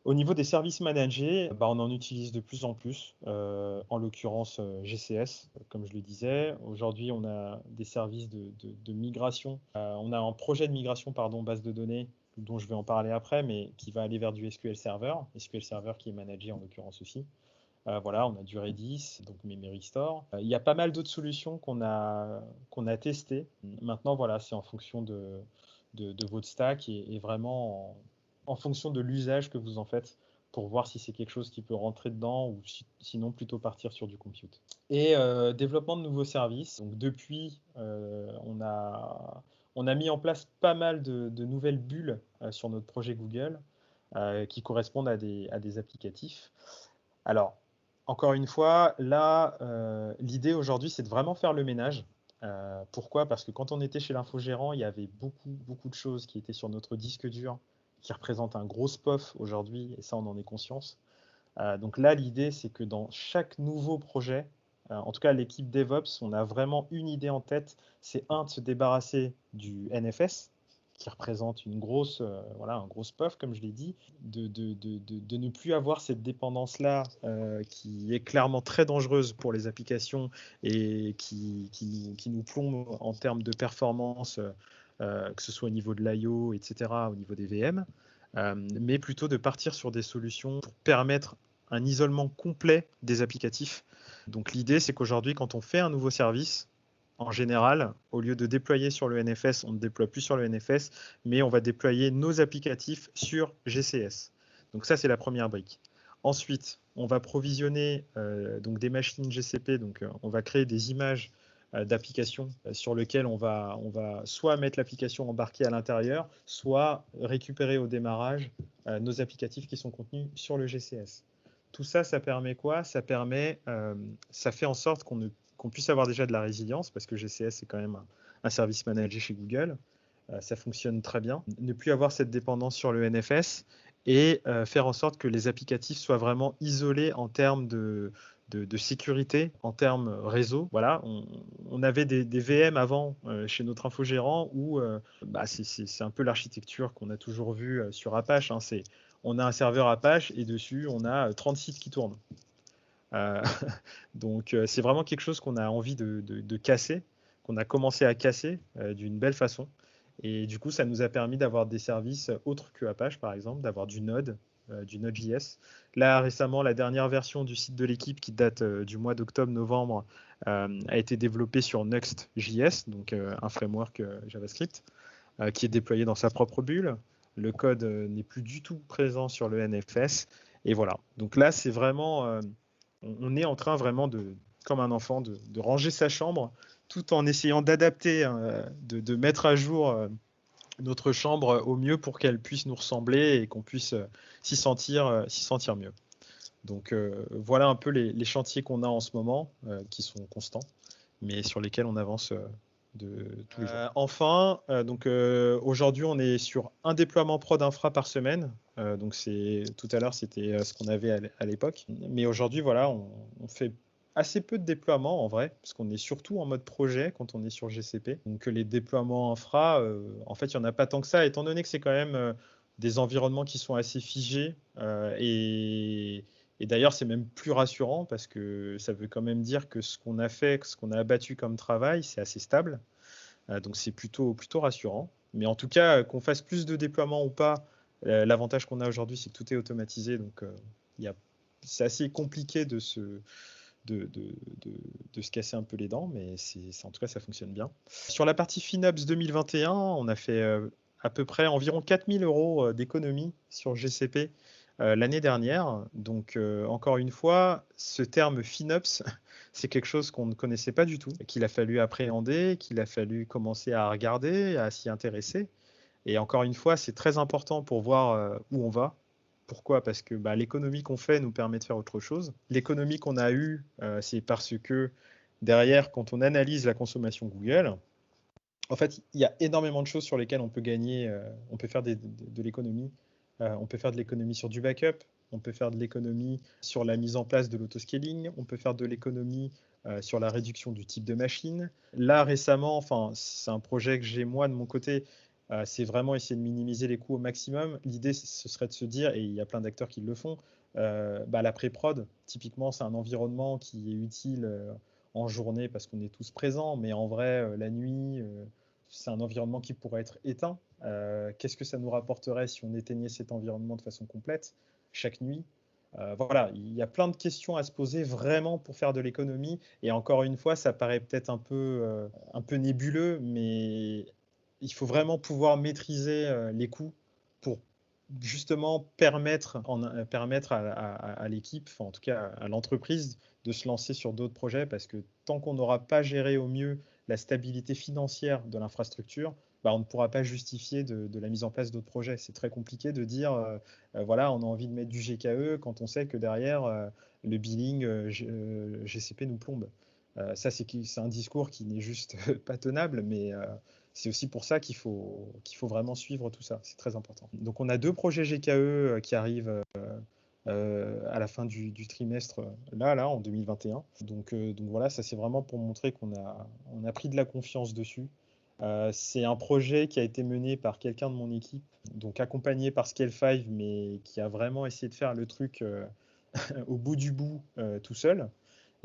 Au niveau des services managés, bah, on en utilise de plus en plus, en l'occurrence GCS, comme je le disais. Aujourd'hui, on a des services de migration. On a un projet de migration, base de données, dont je vais en parler après, mais qui va aller vers du SQL Server qui est managé en l'occurrence aussi. Voilà, on a du Redis, donc Memory Store. Il y a pas mal d'autres solutions qu'on a testées. Maintenant, voilà, c'est en fonction de votre stack et vraiment en fonction de l'usage que vous en faites pour voir si c'est quelque chose qui peut rentrer dedans ou sinon plutôt partir sur du compute. Et développement de nouveaux services. Donc depuis, on a mis en place pas mal de nouvelles bulles sur notre projet Google qui correspondent à des applicatifs. Alors, encore une fois, là, l'idée aujourd'hui, c'est de vraiment faire le ménage. Pourquoi? Parce que quand on était chez l'infogérant, il y avait beaucoup de choses qui étaient sur notre disque dur, qui représentent un gros SPOF aujourd'hui, et ça, on en est conscience. Donc là, l'idée, c'est que dans chaque nouveau projet, en tout cas l'équipe DevOps, on a vraiment une idée en tête, c'est de se débarrasser du NFS, qui représente une grosse, un gros puff, comme je l'ai dit, de ne plus avoir cette dépendance-là qui est clairement très dangereuse pour les applications et qui nous plombe en termes de performance, que ce soit au niveau de l'IO, etc., au niveau des VM, mais plutôt de partir sur des solutions pour permettre un isolement complet des applicatifs. Donc l'idée, c'est qu'aujourd'hui, quand on fait un nouveau service, en général, au lieu de déployer sur le NFS, on ne déploie plus sur le NFS, mais on va déployer nos applicatifs sur GCS. Donc ça, c'est la première brique. Ensuite, on va provisionner donc des machines GCP, donc on va créer des images d'applications sur lesquelles on va soit mettre l'application embarquée à l'intérieur, soit récupérer au démarrage nos applicatifs qui sont contenus sur le GCS. Tout ça, ça permet quoi? Ça fait en sorte qu'on puisse avoir déjà de la résilience, parce que GCS, c'est quand même un service managé chez Google. Ça fonctionne très bien. Ne plus avoir cette dépendance sur le NFS et faire en sorte que les applicatifs soient vraiment isolés en termes de sécurité, en termes réseau. Voilà, on avait des VM avant chez notre infogérant où c'est un peu l'architecture qu'on a toujours vue sur Apache. On a un serveur Apache et dessus, on a 30 sites qui tournent. Donc c'est vraiment quelque chose qu'on a envie de casser, qu'on a commencé à casser d'une belle façon. Et du coup, ça nous a permis d'avoir des services autres que Apache, par exemple, d'avoir du Node.js. Là, récemment, la dernière version du site de l'équipe qui date du mois d'octobre-novembre a été développée sur Next.js, donc un framework JavaScript, qui est déployé dans sa propre bulle. Le code n'est plus du tout présent sur le NFS. Et voilà. Donc là, c'est vraiment... on est en train vraiment comme un enfant, de ranger sa chambre, tout en essayant d'adapter, de mettre à jour notre chambre au mieux pour qu'elle puisse nous ressembler et qu'on puisse s'y sentir mieux. Donc voilà un peu les chantiers qu'on a en ce moment, qui sont constants, mais sur lesquels on avance de tous les jours. Enfin, aujourd'hui, on est sur un déploiement prod infra par semaine. Donc tout à l'heure, c'était ce qu'on avait à l'époque. Mais aujourd'hui, voilà, on fait assez peu de déploiements en vrai, parce qu'on est surtout en mode projet quand on est sur GCP. Donc les déploiements infra, en fait, il n'y en a pas tant que ça, étant donné que c'est quand même des environnements qui sont assez figés et d'ailleurs, c'est même plus rassurant parce que ça veut quand même dire que ce qu'on a fait, ce qu'on a abattu comme travail, c'est assez stable. Donc c'est plutôt rassurant. Mais en tout cas, qu'on fasse plus de déploiements ou pas, l'avantage qu'on a aujourd'hui, c'est que tout est automatisé. Donc c'est assez compliqué de se casser un peu les dents, mais en tout cas, ça fonctionne bien. Sur la partie FinOps 2021, on a fait à peu près environ 4 000 € d'économie sur GCP l'année dernière. Donc, encore une fois, ce terme FinOps, c'est quelque chose qu'on ne connaissait pas du tout, qu'il a fallu appréhender, qu'il a fallu commencer à regarder, à s'y intéresser. Et encore une fois, c'est très important pour voir où on va. Pourquoi? Parce que l'économie qu'on fait nous permet de faire autre chose. L'économie qu'on a eue, c'est parce que derrière, quand on analyse la consommation Google, en fait, il y a énormément de choses sur lesquelles on peut gagner, on peut faire de l'économie. On peut faire de l'économie sur du backup, on peut faire de l'économie sur la mise en place de l'autoscaling, on peut faire de l'économie sur la réduction du type de machine. Là, récemment, c'est un projet que j'ai moi de mon côté, c'est vraiment essayer de minimiser les coûts au maximum. L'idée, ce serait de se dire, et il y a plein d'acteurs qui le font, la pré-prod, typiquement, c'est un environnement qui est utile en journée parce qu'on est tous présents, mais en vrai, la nuit, c'est un environnement qui pourrait être éteint. Qu'est-ce que ça nous rapporterait si on éteignait cet environnement de façon complète chaque nuit? Voilà, il y a plein de questions à se poser vraiment pour faire de l'économie. Et encore une fois, ça paraît peut-être un peu nébuleux, mais il faut vraiment pouvoir maîtriser les coûts pour justement permettre à l'équipe, en tout cas à l'entreprise, de se lancer sur d'autres projets, parce que tant qu'on n'aura pas géré au mieux la stabilité financière de l'infrastructure, on ne pourra pas justifier de la mise en place d'autres projets. C'est très compliqué de dire, voilà, on a envie de mettre du GKE quand on sait que derrière, le billing GCP nous plombe. Ça, c'est un discours qui n'est juste pas tenable, mais c'est aussi pour ça qu'il faut vraiment suivre tout ça. C'est très important. Donc, on a 2 projets GKE qui arrivent à la fin du trimestre, là, en 2021. Donc voilà, ça c'est vraiment pour montrer on a pris de la confiance dessus. C'est un projet qui a été mené par quelqu'un de mon équipe, donc accompagné par Scale5, mais qui a vraiment essayé de faire le truc au bout du bout tout seul.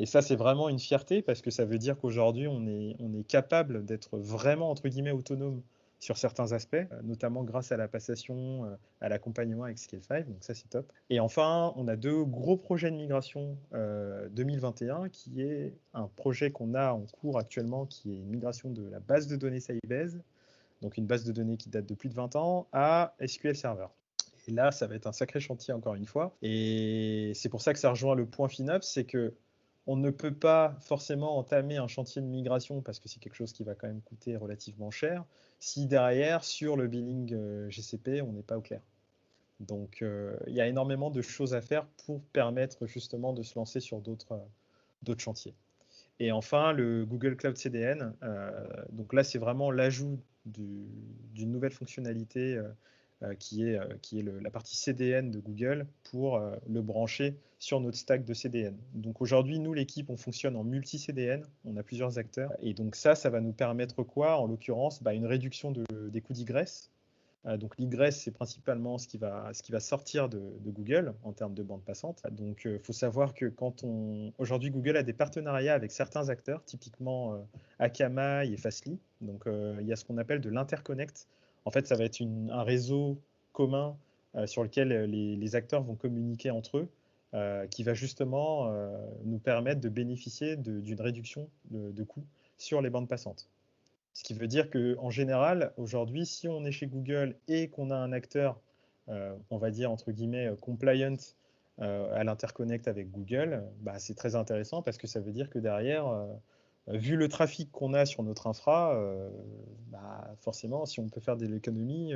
Et ça, c'est vraiment une fierté parce que ça veut dire qu'aujourd'hui, on est capable d'être vraiment, entre guillemets, autonome sur certains aspects, notamment grâce à la passation, à l'accompagnement avec Scale5, donc ça, c'est top. Et enfin, on a 2 gros projets de migration 2021, qui est un projet qu'on a en cours actuellement, qui est une migration de la base de données Sybase, donc une base de données qui date de plus de 20 ans, à SQL Server. Et là, ça va être un sacré chantier encore une fois. Et c'est pour ça que ça rejoint le point FinOps, c'est que on ne peut pas forcément entamer un chantier de migration parce que c'est quelque chose qui va quand même coûter relativement cher si derrière, sur le billing GCP, on n'est pas au clair. Donc, il y a énormément de choses à faire pour permettre justement de se lancer sur d'autres chantiers. Et enfin, le Google Cloud CDN. Donc là, c'est vraiment l'ajout d'une nouvelle fonctionnalité qui est la partie CDN de Google pour le brancher sur notre stack de CDN. Donc aujourd'hui, nous, l'équipe, on fonctionne en multi-CDN, on a plusieurs acteurs, et donc ça va nous permettre quoi? En l'occurrence, une réduction des coûts d'ingress. Donc l'ingress, c'est principalement ce qui va sortir de Google en termes de bande passante. Donc il faut savoir que aujourd'hui, Google a des partenariats avec certains acteurs, typiquement Akamai et Fastly. Donc il y a ce qu'on appelle de l'interconnect. En fait, ça va être un réseau commun sur lequel les acteurs vont communiquer entre eux, qui va justement nous permettre de bénéficier d'une réduction de coûts sur les bandes passantes. Ce qui veut dire qu'en général, aujourd'hui, si on est chez Google et qu'on a un acteur, on va dire entre guillemets, compliant à l'interconnect avec Google, c'est très intéressant parce que ça veut dire que derrière, vu le trafic qu'on a sur notre infra, forcément, si on peut faire de l'économie,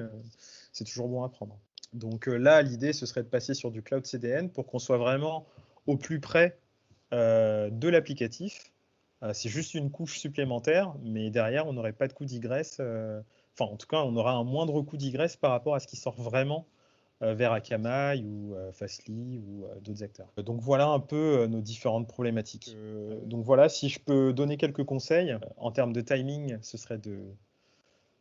c'est toujours bon à prendre. Donc là, l'idée, ce serait de passer sur du cloud CDN pour qu'on soit vraiment au plus près de l'applicatif. C'est juste une couche supplémentaire, mais derrière, on n'aurait pas de coût d'ingress. Enfin, en tout cas, on aura un moindre coût d'ingress par rapport à ce qui sort vraiment vers Akamai ou Fastly ou d'autres acteurs. Donc voilà un peu nos différentes problématiques. Donc voilà, si je peux donner quelques conseils en termes de timing, ce serait de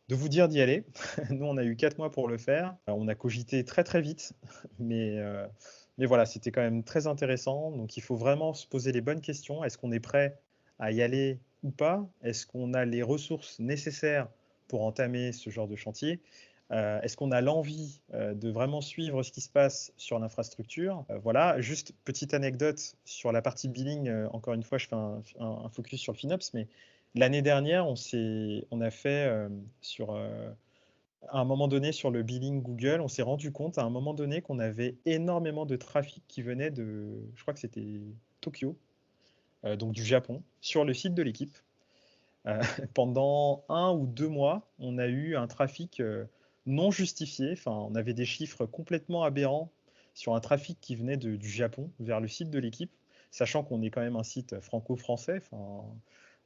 vous dire d'y aller. Nous, on a eu 4 mois pour le faire. On a cogité très très vite, mais voilà, c'était quand même très intéressant. Donc il faut vraiment se poser les bonnes questions. Est-ce qu'on est prêt à y aller ou pas? Est-ce qu'on a les ressources nécessaires pour entamer ce genre de chantier? Est-ce qu'on a l'envie de vraiment suivre ce qui se passe sur l'infrastructure? Voilà, juste petite anecdote sur la partie billing. Encore une fois, je fais un focus sur le FinOps, mais l'année dernière, on a fait à un moment donné sur le billing Google, on s'est rendu compte à un moment donné qu'on avait énormément de trafic qui venait je crois que c'était Tokyo, donc du Japon, sur le site de l'équipe. Pendant 1 ou 2 mois, on a eu un trafic non justifié. Enfin, on avait des chiffres complètement aberrants sur un trafic qui venait du Japon vers le site de l'équipe, sachant qu'on est quand même un site franco-français. Enfin,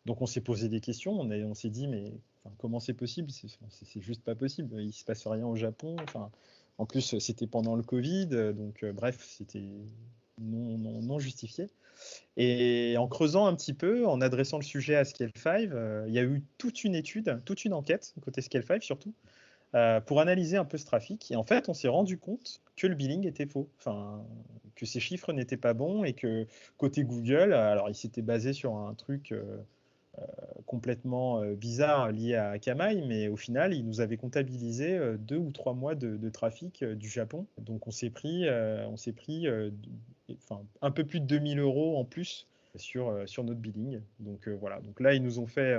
donc on s'est posé des questions, on s'est dit mais comment c'est possible? C'est juste pas possible, il se passe rien au Japon. Enfin, en plus c'était pendant le Covid, donc bref, c'était non justifié. Et en creusant un petit peu, en adressant le sujet à Scale5, il y a eu toute une étude, toute une enquête, côté Scale5 surtout, pour analyser un peu ce trafic. Et en fait, on s'est rendu compte que le billing était faux, enfin, que ces chiffres n'étaient pas bons et que côté Google, alors il s'était basé sur un truc complètement bizarre lié à Akamai, mais au final, il nous avait comptabilisé 2 ou 3 mois de trafic du Japon. Donc on s'est pris un peu plus de 2000 € en plus sur notre billing. Donc voilà, donc là, ils nous ont fait,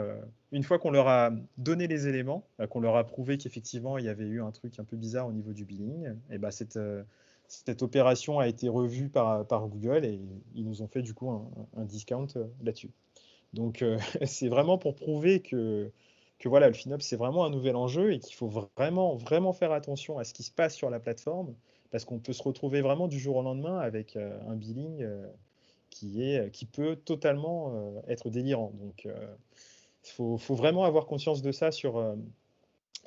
une fois qu'on leur a donné les éléments, qu'on leur a prouvé qu'effectivement, il y avait eu un truc un peu bizarre au niveau du billing, et cette opération a été revue par Google et ils nous ont fait du coup un discount là-dessus. Donc c'est vraiment pour prouver que voilà, le FinOps, c'est vraiment un nouvel enjeu et qu'il faut vraiment, vraiment faire attention à ce qui se passe sur la plateforme parce qu'on peut se retrouver vraiment du jour au lendemain avec un billing qui peut totalement être délirant. Donc il faut vraiment avoir conscience de ça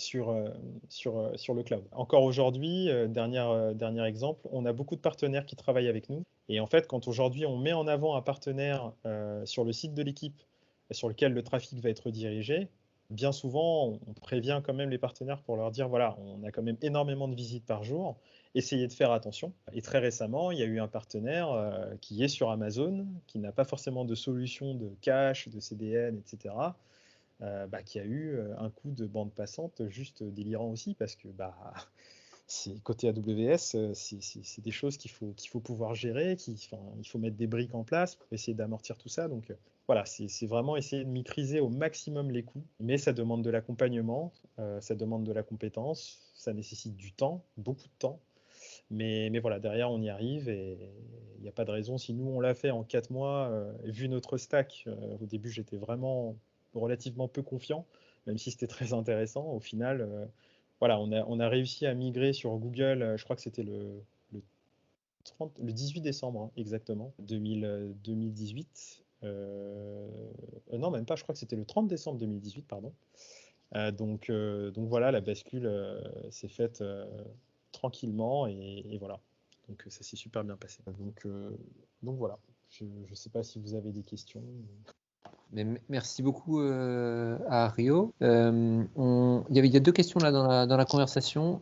sur le cloud. Encore aujourd'hui, dernier exemple, on a beaucoup de partenaires qui travaillent avec nous. Et en fait, quand aujourd'hui on met en avant un partenaire sur le site de l'équipe sur lequel le trafic va être dirigé, bien souvent, on prévient quand même les partenaires pour leur dire, voilà, on a quand même énormément de visites par jour, essayez de faire attention. Et très récemment, il y a eu un partenaire qui est sur Amazon, qui n'a pas forcément de solution de cache, de CDN, etc., qui a eu un coup de bande passante juste délirant aussi, parce que côté AWS, c'est des choses qu'il faut pouvoir gérer, il faut mettre des briques en place pour essayer d'amortir tout ça. Donc voilà, c'est vraiment essayer de maîtriser au maximum les coûts, mais ça demande de l'accompagnement, ça demande de la compétence, ça nécessite du temps, beaucoup de temps. Mais voilà, derrière, on y arrive et il n'y a pas de raison. Si nous, on l'a fait en 4 mois, vu notre stack, au début, j'étais vraiment relativement peu confiant, même si c'était très intéressant. Au final, voilà, on a réussi à migrer sur Google, je crois que c'était le 18 décembre, hein, exactement, 2018. Non, même pas, je crois que c'était le 30 décembre 2018, pardon. Donc voilà, la bascule s'est faite tranquillement et voilà. Donc ça s'est super bien passé. Donc voilà. Je ne sais pas si vous avez des questions. Mais merci beaucoup à Rio. Il y a deux questions là dans la conversation.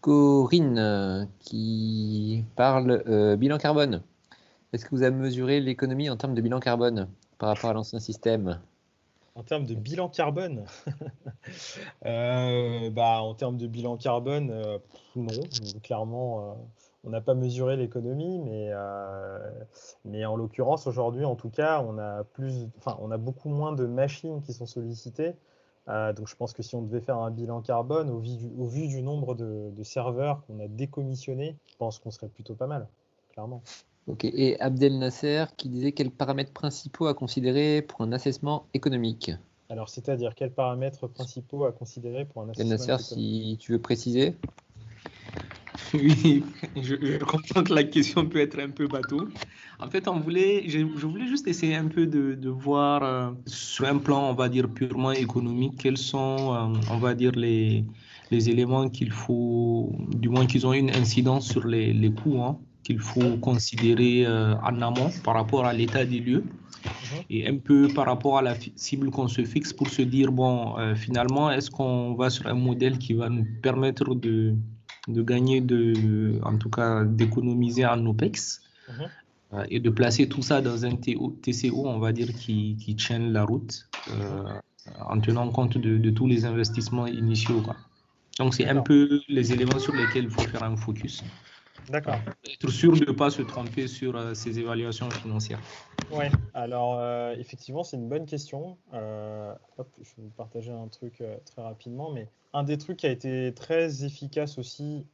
Corinne qui parle bilan carbone. Est-ce que vous avez mesuré l'économie en termes de bilan carbone par rapport à l'ancien système? En termes de bilan carbone, en termes de bilan carbone, non, clairement, on n'a pas mesuré l'économie, mais en l'occurrence, aujourd'hui, en tout cas, on a beaucoup moins de machines qui sont sollicitées. Donc je pense que si on devait faire un bilan carbone, au vu du nombre de serveurs qu'on a décommissionnés, je pense qu'on serait plutôt pas mal, clairement. Ok. Et Abdel Nasser qui disait quels paramètres principaux à considérer pour un assessment économique? Alors, c'est-à-dire quels paramètres principaux à consider pour un Abdel assessment Nasser, économique? si tu veux préciser. Oui, je comprends que la question peut être un peu bateau. En fait, je voulais juste essayer un peu de voir sur un plan, on va dire, purement économique, quels sont, on va dire, les éléments qu'il faut, du moins qu'ils ont une incidence sur les coûts, hein, qu'il faut considérer en amont par rapport à l'état des lieux et un peu par rapport à la cible qu'on se fixe pour se dire, bon, finalement, est-ce qu'on va sur un modèle qui va nous permettre de gagner, en tout cas d'économiser en OPEX et de placer tout ça dans un TCO, on va dire, qui tienne la route en tenant compte de tous les investissements initiaux, quoi. Donc, c'est un peu les éléments sur lesquels il faut faire un focus. D'accord. Être sûr de ne pas se tromper sur ces évaluations financières. Ouais, alors effectivement, c'est une bonne question. Je vais vous partager un truc très rapidement, mais un des trucs qui a été très efficace aussi,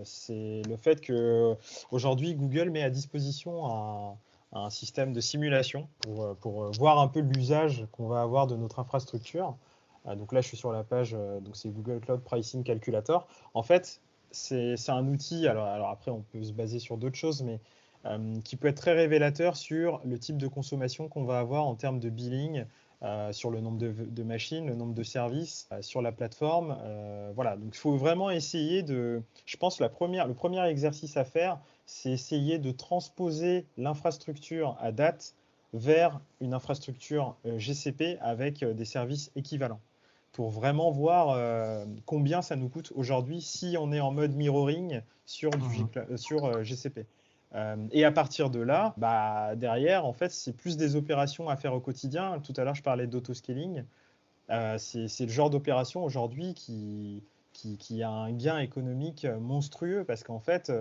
c'est le fait que aujourd'hui Google met à disposition un système de simulation pour voir un peu l'usage qu'on va avoir de notre infrastructure. Donc là, je suis sur la page, donc c'est Google Cloud Pricing Calculator. En fait, c'est un outil, alors après on peut se baser sur d'autres choses, mais qui peut être très révélateur sur le type de consommation qu'on va avoir en termes de billing, sur le nombre de machines, le nombre de services sur la plateforme. Voilà, donc il faut vraiment essayer je pense le premier exercice à faire, c'est essayer de transposer l'infrastructure à date vers une infrastructure GCP avec des services équivalents, pour vraiment voir combien ça nous coûte aujourd'hui si on est en mode mirroring sur GCP. Et à partir de là, derrière, en fait, c'est plus des opérations à faire au quotidien. Tout à l'heure, je parlais d'auto-scaling. C'est le genre d'opération aujourd'hui qui a un gain économique monstrueux, parce qu'en fait,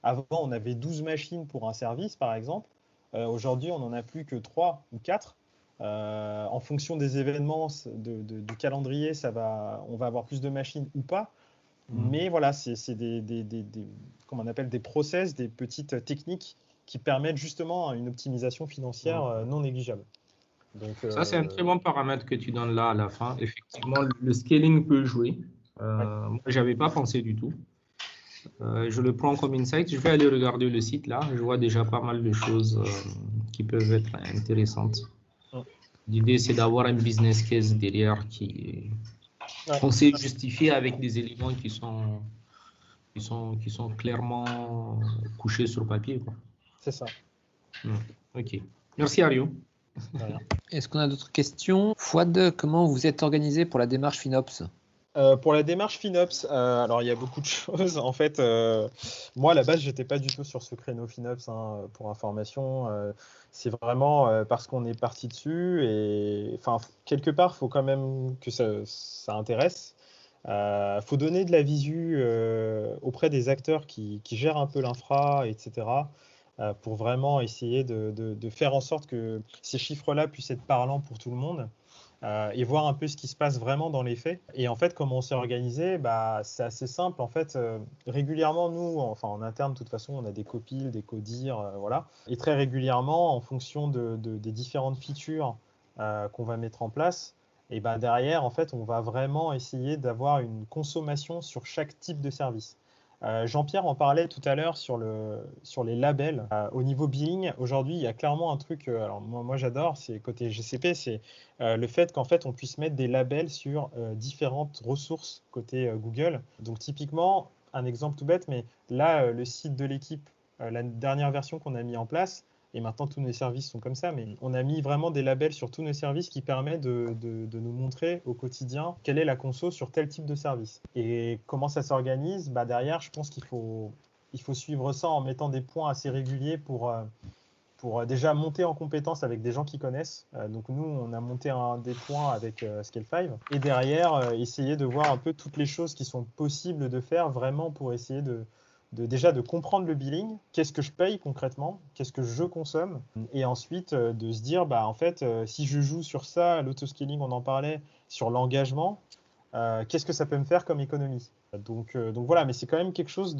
avant, on avait 12 machines pour un service, par exemple. Aujourd'hui, on n'en a plus que 3 ou 4. En fonction des événements du calendrier, on va avoir plus de machines ou pas. Mais voilà, c'est comment on appelle, des process, des petites techniques qui permettent justement une optimisation financière non négligeable. Donc, ça, c'est un très bon paramètre que tu donnes là à la fin. Effectivement, le scaling peut jouer. Moi, je n'avais pas pensé du tout. Je le prends comme insight. Je vais aller regarder le site là. Je vois déjà pas mal de choses qui peuvent être intéressantes. L'idée, c'est d'avoir un business case derrière qui Ouais. On sait justifier avec des éléments qui sont clairement couchés sur papier, quoi. C'est ça. Ok. Merci, Ario. De rien. Est-ce qu'on a d'autres questions? Fouad, comment vous êtes organisé pour la démarche FinOps? Pour la démarche FinOps, alors il y a beaucoup de choses. En fait, moi à la base, j'étais pas du tout sur ce créneau FinOps, hein, pour information. C'est vraiment parce qu'on est parti dessus et enfin quelque part, faut quand même que ça intéresse. Faut donner de la visu auprès des acteurs qui gèrent un peu l'infra, etc. Pour vraiment essayer de faire en sorte que ces chiffres-là puissent être parlants pour tout le monde. Et voir un peu ce qui se passe vraiment dans les faits. Et en fait, comment on s'est organisé, bah, c'est assez simple. En fait, régulièrement, nous, enfin en interne, de toute façon, on a des copiles, des codires, voilà. Et très régulièrement, en fonction des différentes features qu'on va mettre en place, et bah, derrière, en fait, on va vraiment essayer d'avoir une consommation sur chaque type de service. Jean-Pierre en parlait tout à l'heure sur les labels. Au niveau billing, aujourd'hui, il y a clairement un truc, alors moi j'adore, c'est côté GCP, c'est le fait qu'en fait on puisse mettre des labels sur différentes ressources côté Google. Donc typiquement, un exemple tout bête, mais là, le site de l'équipe, la dernière version qu'on a mis en place, et maintenant tous nos services sont comme ça, mais on a mis vraiment des labels sur tous nos services qui permettent de nous montrer au quotidien quelle est la conso sur tel type de service. Et comment ça s'organise, bah derrière, je pense qu'il faut suivre ça en mettant des points assez réguliers pour déjà monter en compétence avec des gens qui connaissent. Donc nous, on a monté des points avec Scale5. Et derrière, essayer de voir un peu toutes les choses qui sont possibles de faire vraiment pour essayer déjà de comprendre le billing, qu'est-ce que je paye concrètement, qu'est-ce que je consomme, et ensuite de se dire, bah, en fait, si je joue sur ça, l'autoscaling, on en parlait, sur l'engagement, qu'est-ce que ça peut me faire comme économie. Donc voilà, mais c'est quand même quelque chose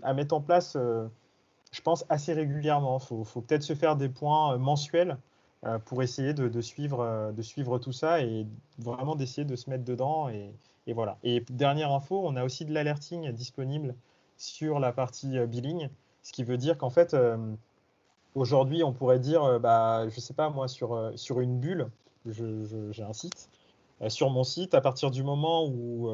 à mettre en place, je pense, assez régulièrement. Il faut peut-être se faire des points mensuels pour essayer de suivre tout ça et vraiment d'essayer de se mettre dedans. Et voilà. Et dernière info, on a aussi de l'alerting disponible sur la partie billing, ce qui veut dire qu'en fait, aujourd'hui, on pourrait dire, bah, je sais pas, moi, sur une bulle, j'ai un site. Sur mon site, à partir du moment où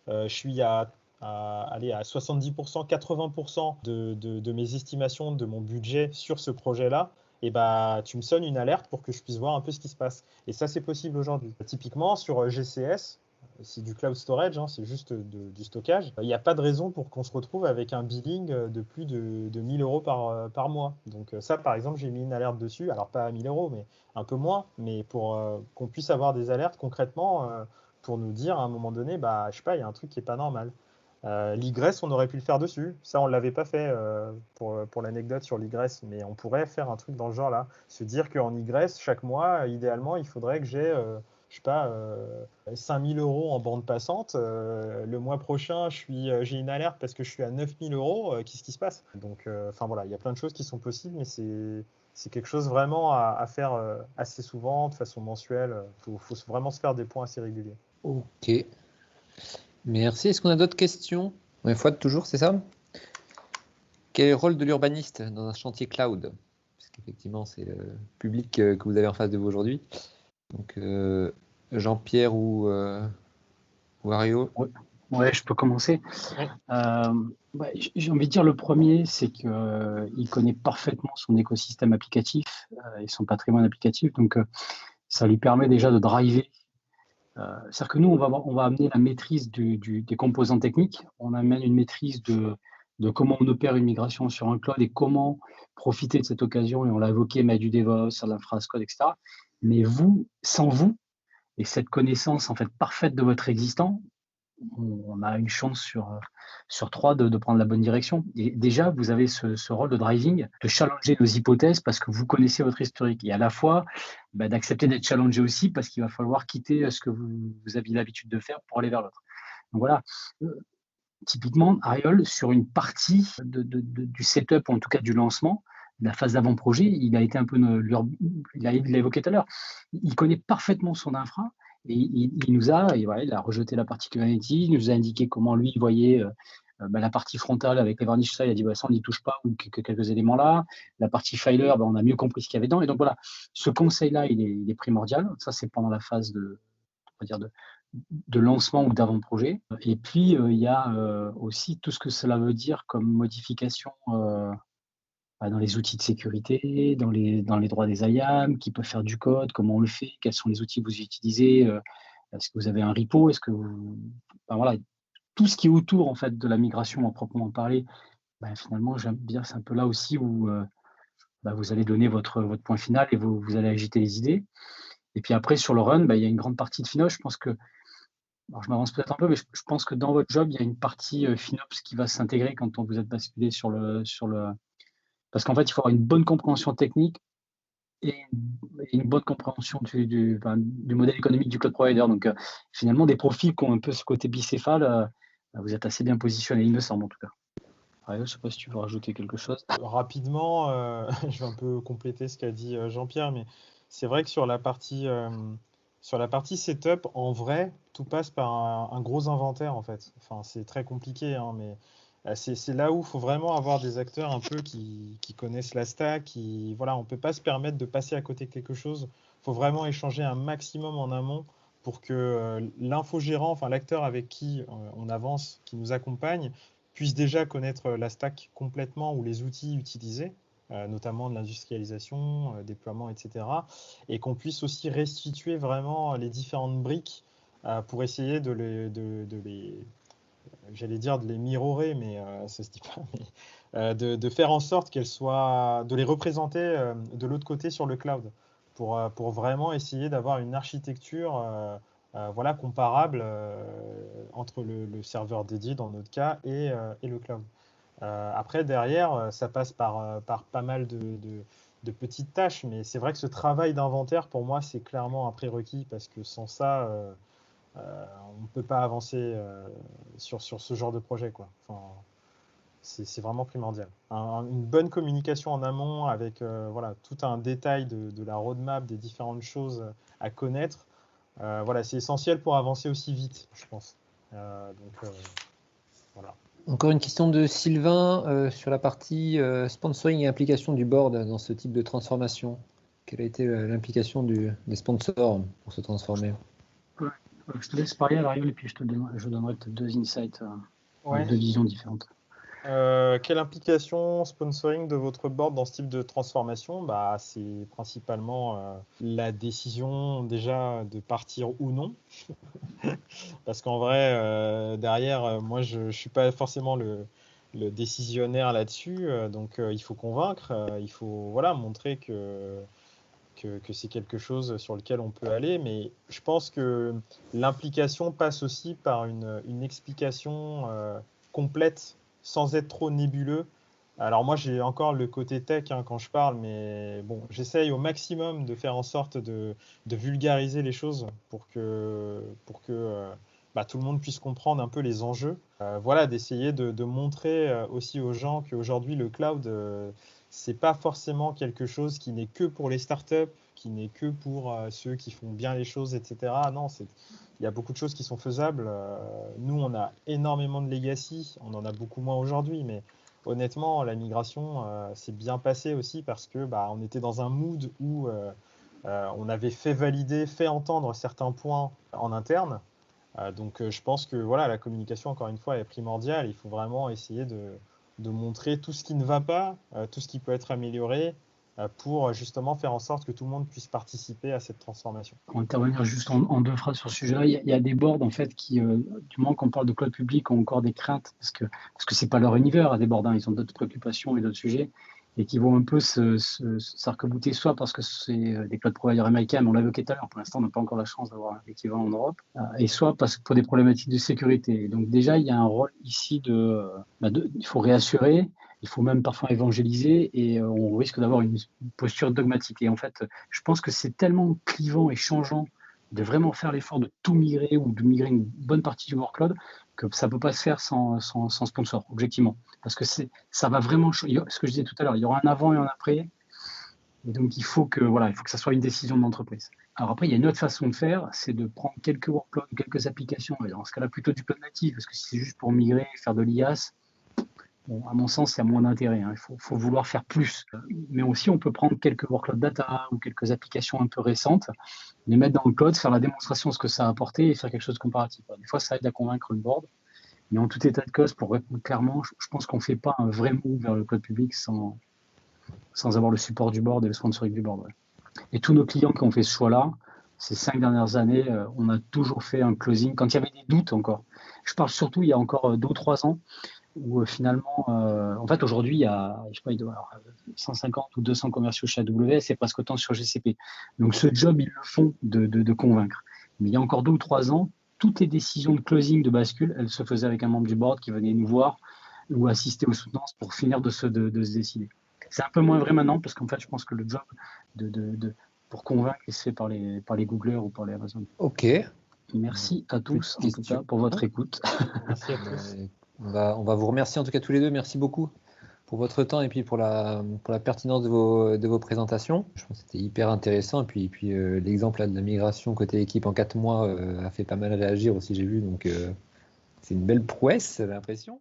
je suis aller à 70%, 80% de mes estimations de mon budget sur ce projet-là, et bah, tu me sonnes une alerte pour que je puisse voir un peu ce qui se passe. Et ça, c'est possible aujourd'hui. Typiquement, sur GCS, c'est du cloud storage, hein, c'est juste du stockage. Il n'y a pas de raison pour qu'on se retrouve avec un billing de plus de 1000 euros par mois. Donc ça, par exemple, j'ai mis une alerte dessus. Alors pas à 1000 euros, mais un peu moins. Mais pour qu'on puisse avoir des alertes concrètement pour nous dire à un moment donné, bah, je sais pas, il y a un truc qui n'est pas normal. L'Igresse, on aurait pu le faire dessus. Ça, on ne l'avait pas fait pour l'anecdote sur l'Igresse, mais on pourrait faire un truc dans le genre là. Se dire qu'en Igresse, chaque mois, idéalement, il faudrait que j'ai, je sais pas, 5000 euros en bande passante. Le mois prochain, j'ai une alerte parce que je suis à 9000 euros. Qu'est-ce qui se passe? Donc, enfin voilà, il y a plein de choses qui sont possibles, mais c'est quelque chose vraiment à faire assez souvent, de façon mensuelle. Il faut vraiment se faire des points assez réguliers. Ok. Merci. Est-ce qu'on a d'autres questions? Ouais, Fouad, toujours, c'est ça? Quel est le rôle de l'urbaniste dans un chantier cloud? Parce qu'effectivement, c'est le public que vous avez en face de vous aujourd'hui. Donc, Jean-Pierre ou Ario? Ouais, je peux commencer. J'ai envie de dire le premier, c'est qu'il connaît parfaitement son écosystème applicatif et son patrimoine applicatif. Donc, ça lui permet déjà de driver. C'est-à-dire que nous, on va amener la maîtrise des composants techniques. On amène une maîtrise de comment on opère une migration sur un cloud et comment profiter de cette occasion. Et on l'a évoqué, mettre du DevOps, sur l'infrastructure, etc. Mais vous, sans vous, et cette connaissance en fait parfaite de votre existant, on a une chance sur 3 de prendre la bonne direction. Et déjà, vous avez ce rôle de driving, de challenger nos hypothèses parce que vous connaissez votre historique. Et à la fois, d'accepter d'être challengé aussi parce qu'il va falloir quitter ce que vous aviez l'habitude de faire pour aller vers l'autre. Donc voilà. Typiquement, Ariol, sur une partie du setup, ou en tout cas du lancement, de la phase d'avant-projet, il a été un peu, il l'a évoqué tout à l'heure, il connaît parfaitement son infra et il a rejeté la partie Kubernetes, il nous a indiqué comment lui il voyait la partie frontale avec les varnishes, ça, il a dit ça on n'y touche pas, ou quelques éléments là. La partie filer, on a mieux compris ce qu'il y avait dedans. Et donc voilà, ce conseil-là, il est primordial. Ça, c'est pendant la phase de lancement ou d'avant-projet. Et puis, il y a aussi tout ce que cela veut dire comme modification dans les outils de sécurité, dans les droits des IAM, qui peut faire du code, comment on le fait, quels sont les outils que vous utilisez, est-ce que vous avez un repo, est-ce que vous... Enfin, voilà, tout ce qui est autour en fait, de la migration à proprement parler, finalement, j'aime bien, c'est un peu là aussi où vous allez donner votre point final et vous allez agiter les idées. Et puis après, sur le run, il y a une grande partie de FinOps. Je pense que, alors je m'avance peut-être un peu, mais je pense que dans votre job, il y a une partie FinOps qui va s'intégrer quand vous êtes basculé sur le... Parce qu'en fait, il faut avoir une bonne compréhension technique et une bonne compréhension du modèle économique du cloud provider. Donc, finalement, des profils qui ont un peu ce côté bicéphale, vous êtes assez bien positionné, il me semble en tout cas. Je ne sais pas si tu veux rajouter quelque chose. Rapidement, je vais un peu compléter ce qu'a dit Jean-Pierre, mais c'est vrai que sur la partie setup, en vrai, tout passe par un gros inventaire en fait. Enfin, c'est très compliqué, hein, mais c'est là où il faut vraiment avoir des acteurs un peu qui connaissent la stack. Voilà, on ne peut pas se permettre de passer à côté de quelque chose. Il faut vraiment échanger un maximum en amont pour que l'infogérant, enfin l'acteur avec qui on avance, qui nous accompagne, puisse déjà connaître la stack complètement ou les outils utilisés, notamment de l'industrialisation, déploiement, etc. Et qu'on puisse aussi restituer vraiment les différentes briques pour essayer de les j'allais dire de les mirorer, mais ça se dit pas, mais de faire en sorte qu'elles soient, de les représenter de l'autre côté sur le cloud, pour vraiment essayer d'avoir une architecture voilà, comparable entre le serveur dédié dans notre cas et le cloud. Après, derrière, ça passe par pas mal de petites tâches, mais c'est vrai que ce travail d'inventaire, pour moi, c'est clairement un prérequis parce que sans ça, on ne peut pas avancer sur ce genre de projet, quoi. Enfin, c'est vraiment primordial. Une bonne communication en amont avec voilà, tout un détail de la roadmap, des différentes choses à connaître, voilà, c'est essentiel pour avancer aussi vite, je pense. Voilà. Encore une question de Sylvain sur la partie sponsoring et implication du board dans ce type de transformation. Quelle a été l'implication des sponsors pour se transformer? Je te laisse parler à l'arrivée et puis je donnerai peut-être deux insights, Ouais. deux visions différentes. Quelle implication sponsoring de votre board dans ce type de transformation? C'est principalement la décision déjà de partir ou non. Parce qu'en vrai, derrière, moi, je ne suis pas forcément le décisionnaire là-dessus. Donc, il faut convaincre, il faut voilà, montrer que c'est quelque chose sur lequel on peut aller. Mais je pense que l'implication passe aussi par une explication complète sans être trop nébuleux. Alors moi, j'ai encore le côté tech quand je parle, mais bon, j'essaye au maximum de faire en sorte de vulgariser les choses pour que tout le monde puisse comprendre un peu les enjeux. Voilà, d'essayer de montrer aussi aux gens qu'aujourd'hui, le cloud, c'est pas forcément quelque chose qui n'est que pour les startups, qui n'est que pour ceux qui font bien les choses, etc. Non, il y a beaucoup de choses qui sont faisables. Nous, on a énormément de legacy, on en a beaucoup moins aujourd'hui, mais honnêtement, la migration s'est bien passée aussi parce que on était dans un mood où on avait fait valider, fait entendre certains points en interne. Donc, je pense que voilà, la communication, encore une fois, est primordiale. Il faut vraiment essayer de montrer tout ce qui ne va pas, tout ce qui peut être amélioré, pour justement faire en sorte que tout le monde puisse participer à cette transformation. Pour intervenir juste en deux phrases sur ce sujet-là, il y a des boards en fait qui, du moment qu'on parle de cloud public, ont encore des craintes parce que c'est pas leur univers, des boards, ils ont d'autres préoccupations et d'autres sujets et qui vont un peu s'arc-bouter soit parce que c'est des cloud providers américains, mais on l'a évoqué tout à l'heure, pour l'instant on n'a pas encore la chance d'avoir l'équivalent en Europe, et soit parce que pour des problématiques de sécurité. Donc déjà il y a un rôle ici il faut réassurer. Il faut même parfois évangéliser et on risque d'avoir une posture dogmatique. Et en fait, je pense que c'est tellement clivant et changeant de vraiment faire l'effort de tout migrer ou de migrer une bonne partie du workload que ça ne peut pas se faire sans sponsor, objectivement. Parce que ça va vraiment changer. Ce que je disais tout à l'heure, il y aura un avant et un après. Et donc, il faut que ça soit une décision de l'entreprise. Alors après, il y a une autre façon de faire, c'est de prendre quelques workloads, quelques applications, et dans ce cas-là, plutôt du cloud native, parce que si c'est juste pour migrer, faire de l'IaaS, Bon, à mon sens, il y a moins d'intérêt. Il faut vouloir faire plus. Mais aussi, on peut prendre quelques workload data ou quelques applications un peu récentes, les mettre dans le code, faire la démonstration de ce que ça a apporté et faire quelque chose de comparatif. Des fois, ça aide à convaincre le board. Mais en tout état de cause, pour répondre clairement, je pense qu'on ne fait pas un vrai move vers le cloud public sans avoir le support du board et le sponsoring du board. Ouais. Et tous nos clients qui ont fait ce choix-là, ces 5 dernières années, on a toujours fait un closing quand il y avait des doutes encore. Je parle surtout il y a encore 2 ou 3 ans où finalement, en fait aujourd'hui, il y a, je sais pas, il doit y avoir 150 ou 200 commerciaux chez AWS, c'est presque autant sur GCP. Donc ce job, ils le font de convaincre. Mais il y a encore 2 ou 3 ans, toutes les décisions de closing, de bascule, elles se faisaient avec un membre du board qui venait nous voir ou assister aux soutenances pour finir de se décider. C'est un peu moins vrai maintenant parce qu'en fait, je pense que le job pour convaincre, il se fait par les Googlers ou par les Amazon. Ok. Merci à tous en tout cas pour votre écoute. Merci à tous. On va vous remercier en tout cas tous les deux. Merci beaucoup pour votre temps et puis pour la pertinence de vos présentations. Je pense que c'était hyper intéressant. Et puis l'exemple là, de la migration côté équipe en 4 mois a fait pas mal réagir aussi, j'ai vu. Donc c'est une belle prouesse, j'ai l'impression.